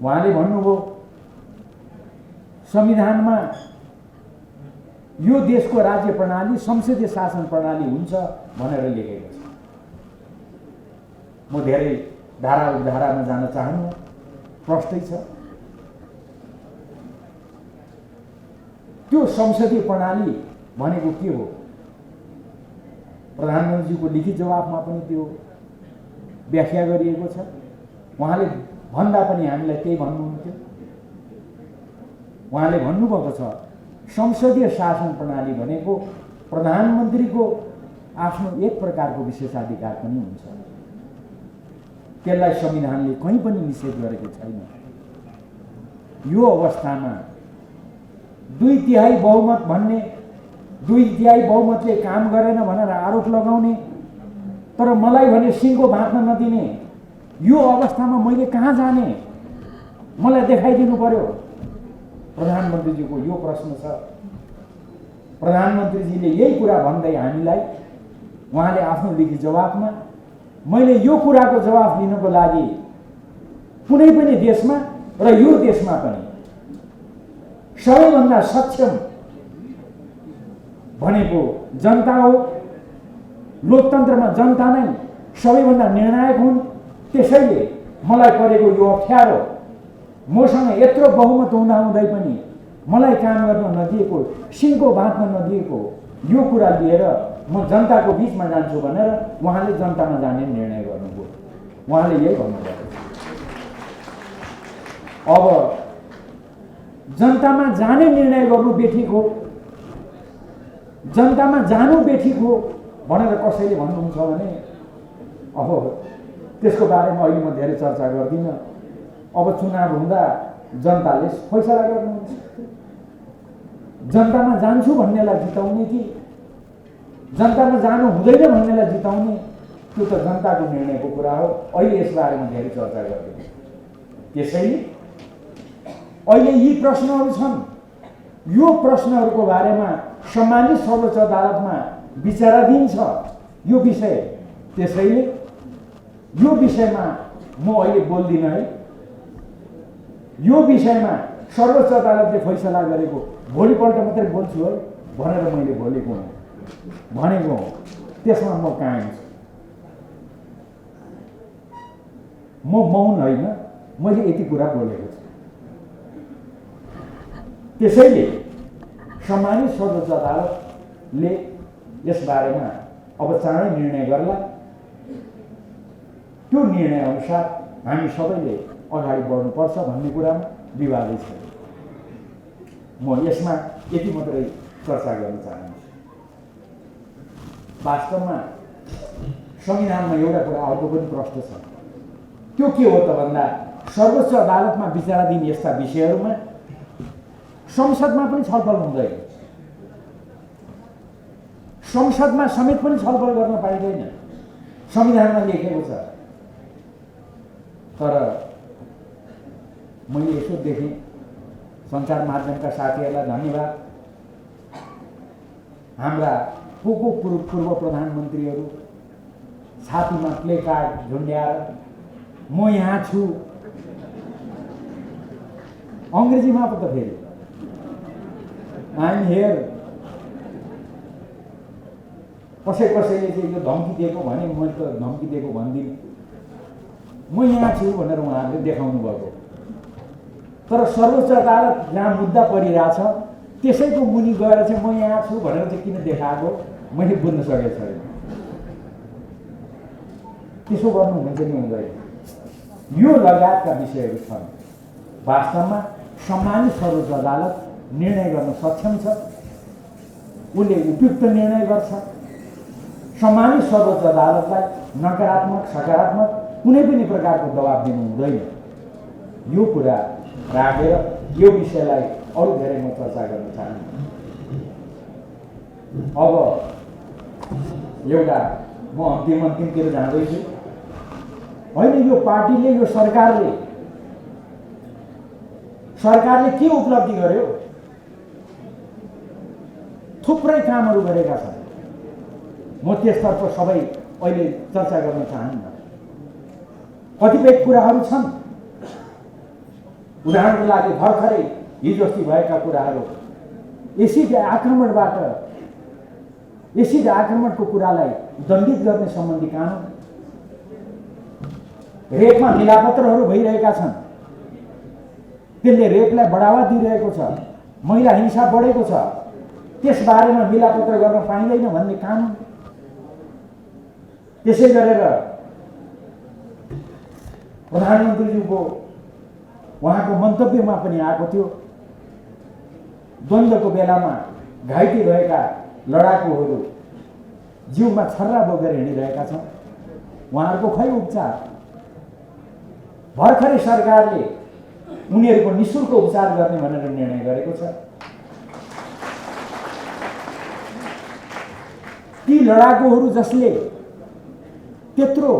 उहाँले भन्नुभयो संविधानमा यो देशको राज्य प्रणाली संसदीय शासन प्रणाली हुन्छ भनेर लेखेको छ। म धेरै धारा उपधारामा जान चाहन्न, प्रष्टै छ। त्यो संसदीय प्रणाली भनेको के हो? प्रधानमन्त्रीको लिखित जवाफमा पनि त्यो व्याख्या गरिएको छ। उहाँले भन्दा पनि हामीलाई त्यही भन्नुहुन्थ्यो। उहाँले भन्नुभएको छ संसदीय शासन प्रणाली भनेको प्रधानमन्त्रीको आफ्नो एक प्रकारको विशेषाधिकार पनि हुन्छ। त्यसलाई संविधानले कहीँ पनि निषेध गरेको छैन। यो अवस्थामा 2/3 बहुमत भन्ने, 2/3 बहुमतले काम गरेन भनेर आरोप लगाउने, तर मलाई भने सिङ्गो भाँच्न नदिने, यो अवस्थामा मैले कहाँ जाने? मलाई देखाइदिनु पर्यो। प्रधानमन्त्रीजीको यो प्रश्न छ। प्रधानमन्त्रीजीले यही कुरा भन्दै हामीलाई, उहाँले आफ्नो लिखित जवाफमा, मैले यो कुराको जवाफ लिनको लागि कुनै पनि देशमा र यो देशमा पनि सबैभन्दा सक्षम भनेको जनता हो। लोकतन्त्रमा जनता नै सबैभन्दा निर्णायक हुन्। त्यसैले मलाई परेको यो अप्ठ्यारो, मसँग यत्रो बहुमत हुँदाहुँदै पनि मलाई काम गर्न नदिएको, सिङ्गो भाँच्न नदिएको यो कुरा लिएर म जनताको बिचमा जान्छु भनेर उहाँले जनतामा जाने निर्णय गर्नुभयो। उहाँले यही भन्नुभयो। अब जनतामा जाने निर्णय गर्नु बेठिक हो, जनतामा जानु बेठिक हो भनेर कसैले भन्नुहुन्छ भने अब त्यसको बारेमा अहिले म धेरै चर्चा गर्दिनँ। अब चुनाव हुँदा जनताले फैसला गर्नुहुन्छ। जनतामा जान्छु भन्नेलाई जिताउने कि जनतामा जानु हुँदैन भन्नेलाई जिताउने, त्यो त जनताको निर्णयको कुरा हो। अहिले यस बारेमा धेरै चर्चा गर्दिनँ। त्यसैले अहिले यी प्रश्नहरू छन्। यो प्रश्नहरूको बारेमा सम्मानित सर्वोच्च अदालतमा विचाराधीन छ यो विषय। त्यसैले यो विषयमा म अहिले बोल्दिनँ है। यो विषयमा सर्वोच्च अदालतले फैसला गरेको भोलिपल्ट मात्रै बोल्छु है भनेर मैले भनेको हो। त्यसमा म कायम छु। म मौन होइन, मैले यति कुरा बोलेको छु। त्यसैले सम्मानित सर्वोच्च अदालतले यस बारेमा अब चाँडै निर्णय गर्ला। त्यो निर्णय अनुसार हामी सबैले अगाडि बढ्नुपर्छ भन्ने कुरामा विवादै छ। म यसमा यति मात्रै चर्चा गर्न चाहन्छु। वास्तवमा संविधानमा एउटा कुरा अर्को पनि प्रश्न छ। त्यो के हो त भन्दा सर्वोच्च अदालतमा विचाराधीन यस्ता विषयहरूमा संसदमा पनि छलफल हुँदैन। संसदमा समेत पनि छलफल गर्न पाइँदैन, संविधानमा लेखेको छ। तर मैले यसो देखेँ, सञ्चार माध्यमका साथीहरूलाई धन्यवाद। हाम्रा पूर्व प्रधानमन्त्रीहरू छातीमा प्ले कार्ड झुन्ड्याएर म यहाँ छु, अङ्ग्रेजीमा पो त फेरि आई एम हियर। कसैले चाहिँ यो धम्की दिएको भने मैले त धम्की दिएको भन्दिनँ, म यहाँ छु भनेर उहाँहरूले देखाउनु भएको। तर सर्वोच्च अदालत जहाँ मुद्दा परिरहेछ त्यसैको मुनि गएर चाहिँ म यहाँ छु भनेर चाहिँ किन देखाएको मैले बुझ्न सकेको छैन। त्यसो गर्नु हुन्छ कि हुँदैन, यो लगायतका विषयहरू छन्। वास्तवमा सम्मानित सर्वोच्च अदालत निर्णय गर्न सक्षम छ, उसले उपयुक्त निर्णय गर्छ। सम्मानित सर्वोच्च अदालतलाई नकारात्मक सकारात्मक कुनै पनि प्रकारको दबाब दिनु हुँदैन। यो कुरा राखेर यो विषयलाई अरू धेरै म चर्चा गर्न चाहन्छु। अब एउटा म अन्तिमतिर जाँदैछु। होइन, यो पार्टीले, यो सरकारले के उपलब्धि गर्यो? थुप्रै कामहरू गरेका छन्। म त्यसतर्फ सबै अहिले चर्चा गर्न चाहन्न। कतिपय कुराहरू छन्। उदाहरणको लागि भर्खरै हिजो अस्ति भएका कुराहरू, एसिड आक्रमणको कुरालाई दण्डित गर्ने सम्बन्धी कानुन, रेपमा मिलापत्रहरू भइरहेका छन्, त्यसले रेपलाई बढावा दिइरहेको छ, महिला हिंसा बढेको छ, त्यसबारेमा मिलापत्र गर्न पाइँदैन भन्ने कानुन। त्यसै गरेर प्रधानमन्त्रीज्यूको उहाँको मन्तव्यमा पनि आएको थियो, द्वन्द्वको बेलामा घाइते भएका लडाकुहरू जिउमा छर्रा बोकेर हिँडिरहेका छन्, उहाँहरूको खै उपचार? भर्खरै सरकारले उनीहरूको निःशुल्क उपचार गर्ने भनेर निर्णय गरेको छ। ती लडाकुहरू जसले त्यत्रो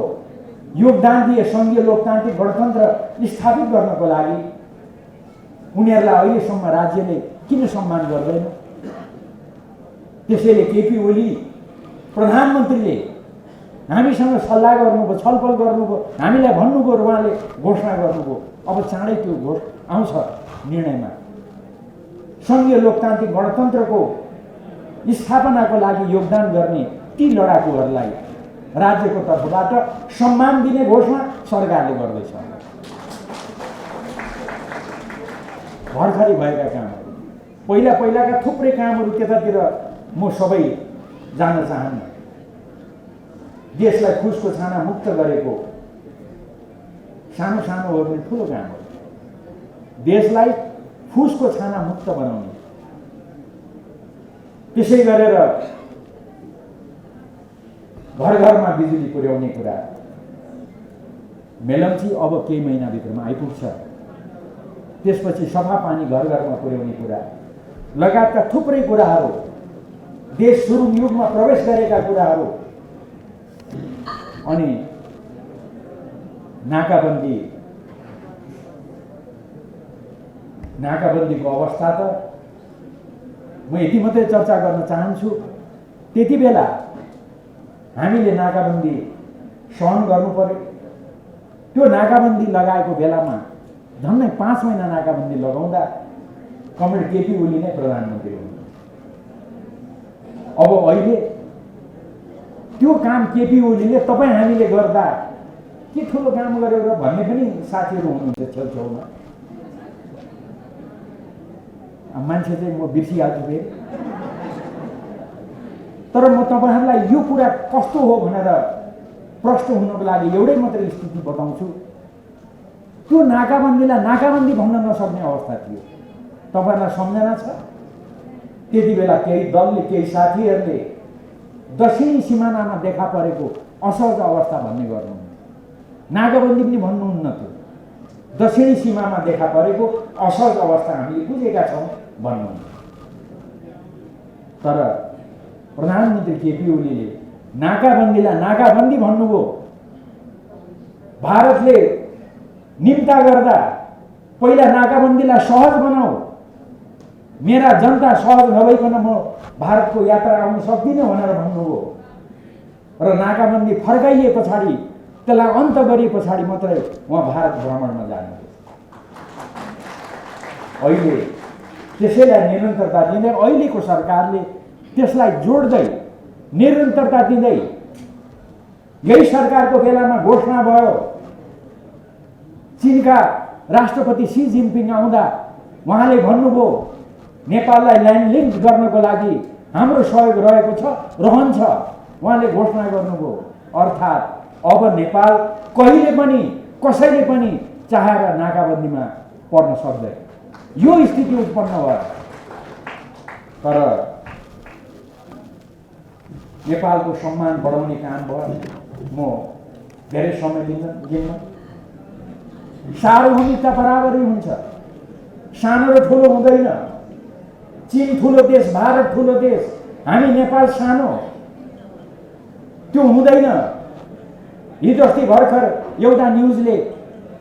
योगदान दिए सङ्घीय लोकतान्त्रिक गणतन्त्र स्थापित गर्नको लागि, उनीहरूलाई अहिलेसम्म राज्यले किन सम्मान गर्दैन? त्यसैले केपी ओली प्रधानमन्त्रीले हामीसँग सल्लाह गर्नुभयो, छलफल गर्नुभयो, हामीलाई भन्नुभयो, उहाँले घोषणा गर्नुभयो। अब चाँडै त्यो आउँछ निर्णयमा। सङ्घीय लोकतान्त्रिक गणतन्त्रको स्थापनाको लागि योगदान गर्ने ती लडाकुहरूलाई राज्यको तर्फबाट सम्मान दिने घोषणा सरकारले गर्दैछ। भर्खरै भएका कामहरू, पहिलाका थुप्रै कामहरू, त्यतातिर म सबै जान चाहन्न। देशलाई खुसको छाना मुक्त गरेको सानो सानो हो भने ठुलो काम हो। देशलाई फुसको छाना मुक्त बनाउने, त्यसै गरेर घर घरमा बिजुली पुर्याउने कुरा मेलम्ची अब केही महिनाभित्रमा आइपुग्छ। त्यसपछि सफा पानी घर घरमा पुर्याउने कुरा लगायतका थुप्रै कुराहरू, देश सुरुङ युगमा प्रवेश गरेका कुराहरू, अनि नाकाबन्दीको अवस्था त म यति मात्रै चर्चा गर्न चाहन्छु। त्यति बेला हामीले नाकाबन्दी सहन गर्नु पर्यो। त्यो नाकाबन्दी लगाएको बेलामा झन्डै 5 महिना नाकाबन्दी लगाउँदा कमरेड केपी ओली नै प्रधानमन्त्री हुनु। अब अहिले त्यो काम केपी ओलीले तपाईँ हामीले गर्दा के ठुलो काम गर्यो र भन्ने पनि साथीहरू हुनुहुन्छ छेउछेउमा। मान्छे चाहिँ म बिर्सिहाल्छु फेरि, तर म तपाईँहरूलाई यो कुरा कस्तो हो भनेर प्रश्न हुनको लागि एउटै मात्रै स्थिति बताउँछु। त्यो नाकाबन्दीलाई नाकाबन्दी भन्न नसक्ने अवस्था थियो। तपाईँहरूलाई सम्झना छ, त्यति बेला केही दलले, केही साथीहरूले दक्षिणी सिमानामा देखा परेको असहज अवस्था भन्ने गर्नुहुन्न, नाकाबन्दी पनि भन्नुहुन्न। त्यो दक्षिणी सीमामा देखा परेको असहज अवस्था हामीले बुझेका छौँ भन्नुहुन्न। तर प्रधानमन्त्री केपी ओलीले नाकाबन्दीलाई नाकाबन्दी भन्नुभयो। भारतले निम्ता गर्दा पहिला नाकाबन्दीलाई सहज बनाऊ, मेरा जनता सहज नभइकन म भारतको यात्रा आउन सक्दिनँ भनेर भन्नुभयो। र नाकाबन्दी फर्काइए पछाडि, त्यसलाई अन्त गरे पछाडि मात्रै उहाँ भारत भ्रमणमा जानुभयो। अहिले त्यसैलाई निरन्तरता दिँदै अहिलेको सरकारले त्यसलाई जोड्दै निरन्तरता दिँदै यही सरकारको बेलामा घोषणा भयो, चीनका राष्ट्रपति सी जिनपिङ आउँदा उहाँले भन्नुभयो नेपाललाई ल्यान्ड लिङ्क गर्नको लागि हाम्रो सहयोग रहेको छ, रहन्छ, उहाँले घोषणा गर्नुभयो। अर्थात् अब नेपाल कहिले पनि कसैले पनि चाहेर नाकाबन्दीमा पर्न सक्दैन। यो स्थिति उत्पन्न भयो। तर नेपालको सम्मान बढाउने काम भयो। म धेरै समय लिन्न। सार्वभौमिकता बराबरै हुन्छ, सानो र ठुलो हुँदैन। चीन ठुलो देश, भारत ठुलो देश, हामी नेपाल सानो, त्यो हुँदैन। हिजो अस्ति भर्खर एउटा न्युजले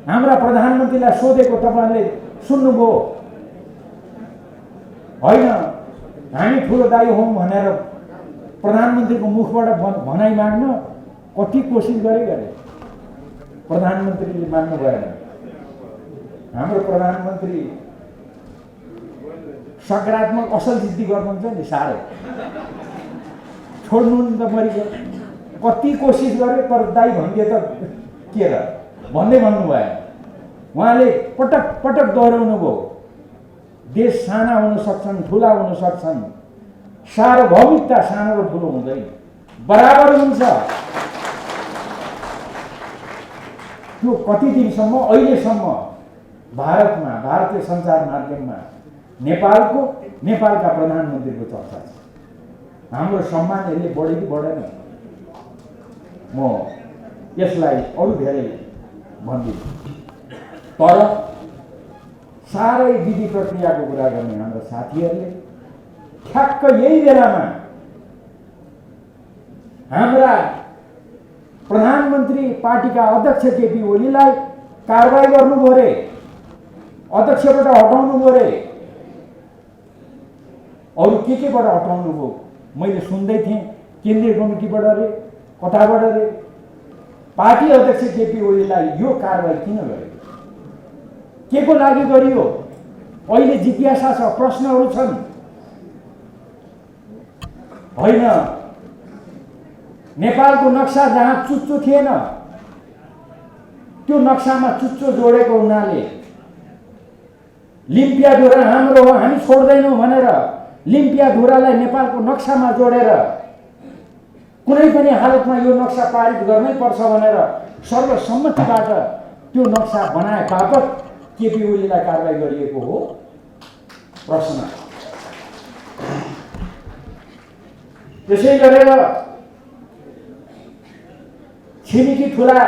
हाम्रा प्रधानमन्त्रीलाई सोधेको तपाईँहरूले सुन्नुभयो, होइन हामी ठुलो दाइ हौँ भनेर प्रधानमन्त्रीको मुखबाट भनाइ माग्न कति कोसिस गरे, प्रधानमन्त्रीले मान्नु भएन। हाम्रो प्रधानमन्त्री सकारात्मक असल जिद्दी गर्नुहुन्छ नि, साह्रै छोड्नु त मरिगयो। कति कोसिस गरे तर दाइ भनिदिए त के र भन्दै भन्नुभयो। उहाँले पटक पटक दोहोऱ्याउनु भयो, देश साना हुन सक्छन्, ठुला हुन सक्छन्, सार्वभौमिकता सानो र ठुलो हुँदैन, बराबर हुन्छ। त्यो कति दिनसम्म, अहिलेसम्म भारतमा, भारतीय सञ्चार माध्यममा नेपालका प्रधानमन्त्रीको चर्चा छ। हाम्रो सम्मान यसले बढ्यो कि बढेन, म यसलाई अरू धेरै भन्दिनँ। तर साह्रै विधि प्रक्रियाको कुरा गर्ने हाम्रो साथीहरूले ठ्याक्क यही बेलामा हाम्रा प्रधानमन्त्री पार्टीका अध्यक्ष केपी ओलीलाई कारबाही गर्नुभयो रे, अध्यक्षबाट हटाउनु भयो रे, अरू केबाट हटाउनु भयो मैले सुन्दै थिएँ, केन्द्रीय कमिटीबाट रे, कताबाट रे। पार्टी अध्यक्ष केपी ओलीलाई यो कारबाही किन गर्यो, के को लागि गरियो? अहिले जिज्ञासा छ, प्रश्नहरू छन्। होइन, नेपालको नक्सा जहाँ चुच्चो थिएन त्यो नक्सामा चुच्चो जोडेको हुनाले लिम्पियाधुरा हाम्रो हो, हामी छोड्दैनौँ भनेर लिम्पियाधुरालाई नेपालको नक्सामा जोडेर कुनै पनि हालतमा यो नक्सा पारित गर्नै पर्छ भनेर सर्वसम्मतिबाट त्यो नक्सा बनाए बापत केपी ओलीलाई कारबाही गरिएको हो? प्रश्न। त्यसै गरेर छिमेकी ठुला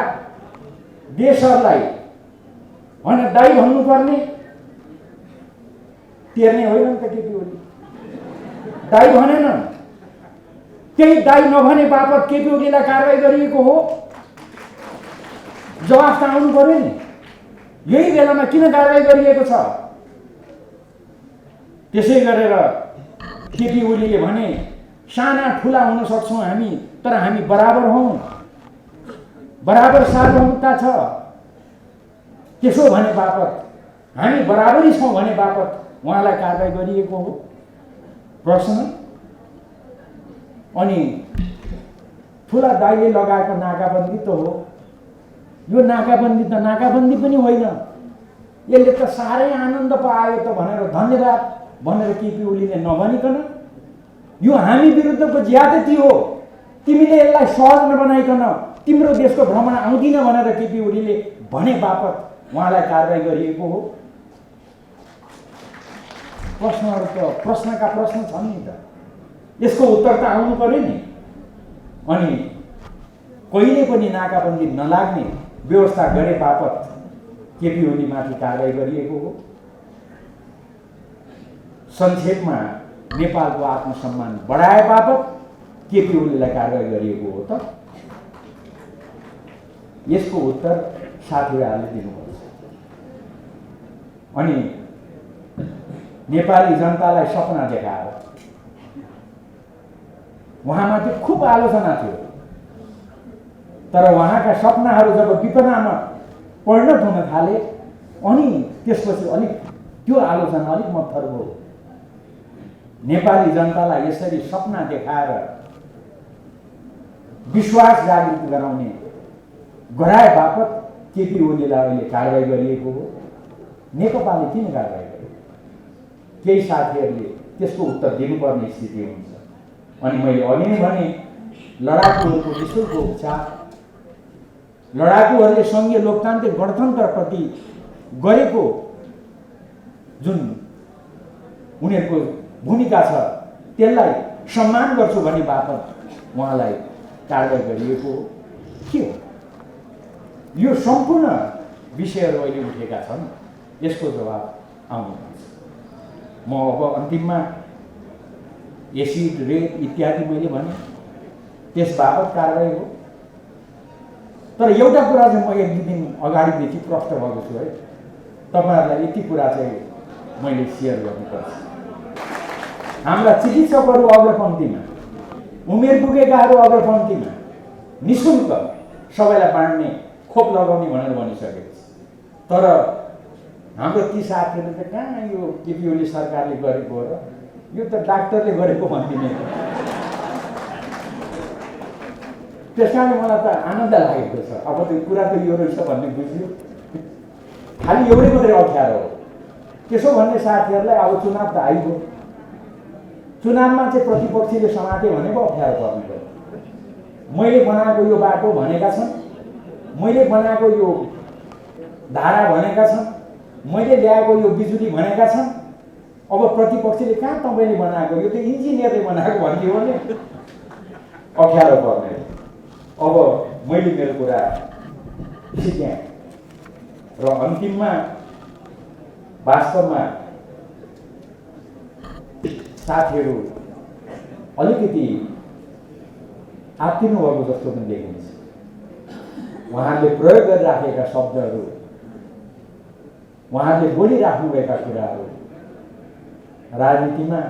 देशहरूलाई होइन दाइ भन्नुपर्ने, टेर्ने होइन नि त केपी ओली। दाइ भनेनन्, त्यही दाइ नभने बापत केपी ओलीलाई कारबाही गरिएको हो? जवाफ त आउनु पर्यो नि। यही बेलामा किन कारबाही गरिएको छ? त्यसै गरेर केपी ओलीले भने साना ठुला हुन सक्छौँ हामी, तर हामी बराबर हौँ, बराबर सार्वभौमता छ। त्यसो भने बापत हामी बराबरी छौँ भने बापत उहाँलाई कारबाही गरिएको हो? प्रश्न। अनि ठुला दाइले लगाएको नाकाबन्दी त हो, यो नाकाबन्दी त नाकाबन्दी पनि होइन, यसले त साह्रै आनन्द पायो त भनेर धन्यवाद भनेर केपी ओलीले नभनिकन यो हामी विरुद्धको ज्यादती हो, तिमीले यसलाई सहज नबनाइकन तिम्रो देशको भ्रमण आउँदिन भनेर केपी ओलीले भने बापत उहाँलाई कारबाही गरिएको हो? प्रश्नहरू त प्रश्नका प्रश्न छन् नि त, यसको उत्तर त आउनु पर्यो नि। अनि कहिले पनि नाकाबन्दी नलाग्ने व्यवस्था गरे बापत केपी ओलीमाथि कारबाही गरिएको हो? संक्षेपमा नेपालको आत्मसम्मान बढाए बापत केपी ओलीलाई कारबाही गरिएको हो त? यसको उत्तर साथीहरूले दिनुपर्छ। अनि नेपाली जनतालाई सपना देखाएर उहाँमाथि खुब आलोचना थियो, तर उहाँका सपनाहरू जब विपदामा परिणत हुन थाले अनि त्यसपछि अलिक त्यो आलोचना अलिक मत्थर भयो। नेपाली जनतालाई यसरी सपना देखाएर विश्वास जागृत गराउने गराए बापत केपी ओलीलाई अहिले कारबाही गरिएको हो? नेकपाले किन कारबाही गर्यो? केही साथीहरूले त्यसको उत्तर दिनुपर्ने स्थिति हुन्छ। अनि मैले अघि नै भने लडाकुहरूको निःशुल्क उपचार, लडाकुहरूले सङ्घीय लोकतान्त्रिक गणतन्त्रप्रति गरेको जुन उनीहरूको भूमिका छ त्यसलाई सम्मान गर्छु भन्ने बापत उहाँलाई कारबाही गरिएको हो के हो? यो सम्पूर्ण विषयहरू अहिले उठेका छन्, यसको जवाब आउनुपर्छ। म अब अन्तिममा एसिड, रेप इत्यादि मैले भने त्यस बापत कारबाही हो। तर एउटा कुरा चाहिँ म एक दुई दिन अगाडिदेखि प्रष्ट भएको छु है, तपाईँहरूलाई यति कुरा चाहिँ मैले सेयर गर्नुपर्छ। हाम्रा चिकित्सकहरू अग्रपङ्क्तिमा, उमेर पुगेकाहरू अग्रपङ्क्तिमा, निःशुल्क सबैलाई बाँड्ने, खोप लगाउने भनेर भनिसकेको छ। तर हाम्रो ती साथीहरूले त कहाँ यो केपी ओली सरकारले गरेको हो र, यो त डाक्टरले गरेको भनिदिने। त्यस कारणले मलाई त आनन्द लागेको छ। अब त्यो कुरा त यो रहेछ भन्ने बुझ्यो, खालि एउटै मात्रै अप्ठ्यारो हो। त्यसो भन्ने साथीहरूलाई अब चुनाव त आइगयो, चुनावमा चाहिँ प्रतिपक्षीले समाते भने पो अप्ठ्यारो पर्ने भयो। मैले बनाएको यो बाटो भनेका छन्, मैले बनाएको यो धारा भनेका छन्, मैले ल्याएको यो बिजुली भनेका छन्। अब प्रतिपक्षले कहाँ तपाईँले बनाएको, यो त इन्जिनियरले बनाएको भनिदियो भने अप्ठ्यारो पर्ने। अब मैले मेरो कुरा सिकेँ र अन्तिममा वास्तवमा साथीहरू अलिकति आत्तिनु भएको जस्तो पनि देखिन्छ। उहाँहरूले प्रयोग गरिराखेका शब्दहरू, उहाँहरूले बोलिराख्नुभएका कुराहरू राजनीतिमा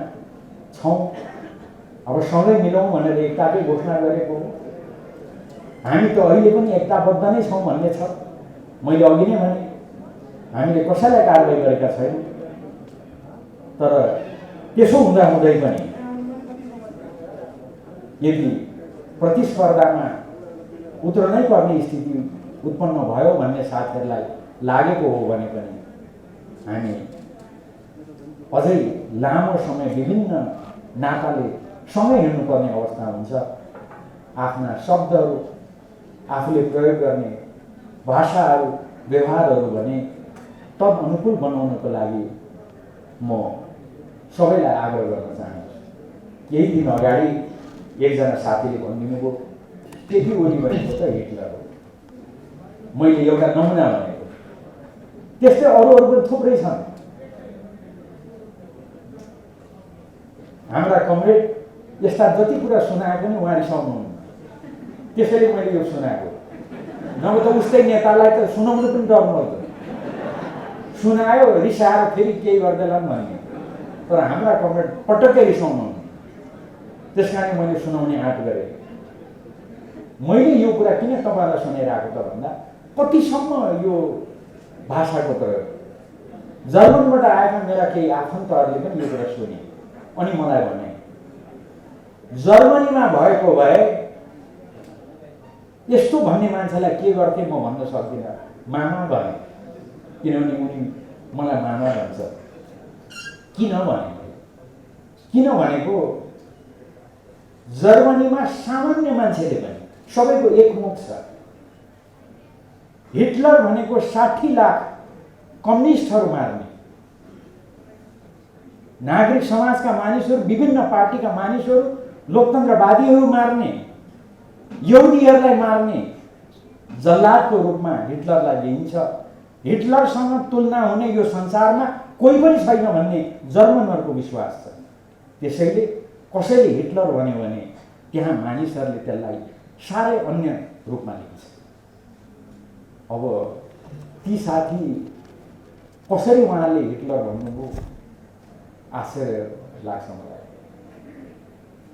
छौँ, अब सँगै मिलौँ भनेर एकताकै घोषणा गरेको हो। हामी त अहिले पनि एकताबद्ध नै छौँ भन्ने छ। मैले अघि नै भने हामीले कसैलाई कारबाही गरेका छैनौँ, तर त्यसो हुँदा हुँदै पनि यदि प्रतिस्पर्धामा उत्रनै पर्ने स्थिति उत्पन्न भयो भन्ने साथीहरूलाई लागेको हो भने पनि हामी अझै लामो समय विभिन्न नाताले सँगै हिँड्नुपर्ने अवस्था हुन्छ। आफ्ना शब्दहरू, आफूले प्रयोग गर्ने भाषाहरू, व्यवहारहरू भने तद अनुकूल बनाउनको लागि म सबैलाई आग्रह गर्न चाहन्छु। केही दिन अगाडि एकजना साथीले भनिदिनु भयो त्यति ओली भनेको त हिटलर हो। मैले एउटा नमुना भनेको, त्यस्तै अरू पनि थुप्रै छन्। हाम्रा कमरेड यस्ता जति कुरा सुनाए पनि उहाँ रिसाउनुहुन्न, त्यसैले मैले यो सुनाएको। नभए त उस्तै नेतालाई त सुनाउनु पनि डर लाग्छ, सुनायो रिसाएर फेरि केही गर्दैलान् भन्ने। तर हाम्रा कमरेड पटक्कै रिसाउनुहुन्न, त्यस कारण मैले सुनाउने आँट गरेँ। मैले यो कुरा किन तपाईँलाई सुनाइरहेको त भन्दा कतिसम्म यो भाषाको प्रयोग, जर्मनबाट आएका मेरा केही आफन्तहरूले पनि यो कुरा सुने अनि मलाई भने जर्मनीमा भएको भए यस्तो भन्ने मान्छेलाई के गर्थे म भन्न सक्दिनँ, मामा भने। किनभने उनी मलाई मामा भन्छ। किन भनेको जर्मनीमा सामान्य मान्छेले पनि सबैको एक मुख छ। हिटलर भनेको 60 लाख कम्युनिस्टहरू मार्ने, नागरिक समाजका मानिसहरू, विभिन्न पार्टीका मानिसहरू, लोकतन्त्रवादीहरू मार्ने, यहुदीहरूलाई मार्ने जल्लादको रूपमा हिटलरलाई लिइन्छ। हिटलरसँग तुलना हुने यो संसारमा कोही पनि छैन भन्ने जर्मनहरूको विश्वास छ। त्यसैले कसैले हिटलर भन्यो भने त्यहाँ मानिसहरूले त्यसलाई साह्रै अन्य रूपमा लिन्छ। अब ती साथी कसरी उहाँले हिटलर भन्नुभयो आश्चर्य लाग्छ मलाई।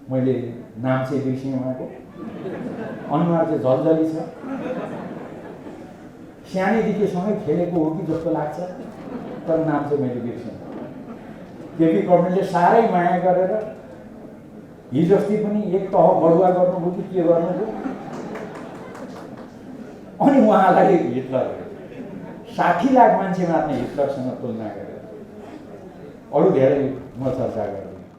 मैले नाम चाहिँ बिर्सेँ उहाँको, अनुहार चाहिँ झल्झली छ, सानैदेखि सँगै खेलेको हो कि जस्तो लाग्छ, तर नाम चाहिँ मैले बिर्सेँ। केपी कमरेडले साह्रै माया गरेर हिजोस्ति पनि एक तह बढुवा गर्नुभयो कि के गर्नुभयो, अनि उहाँलाई हिटलर 60 लाख मान्छे मार्ने हिटलरसँग तुलना गरेर। अरू धेरै म चर्चा गर्दिनँ।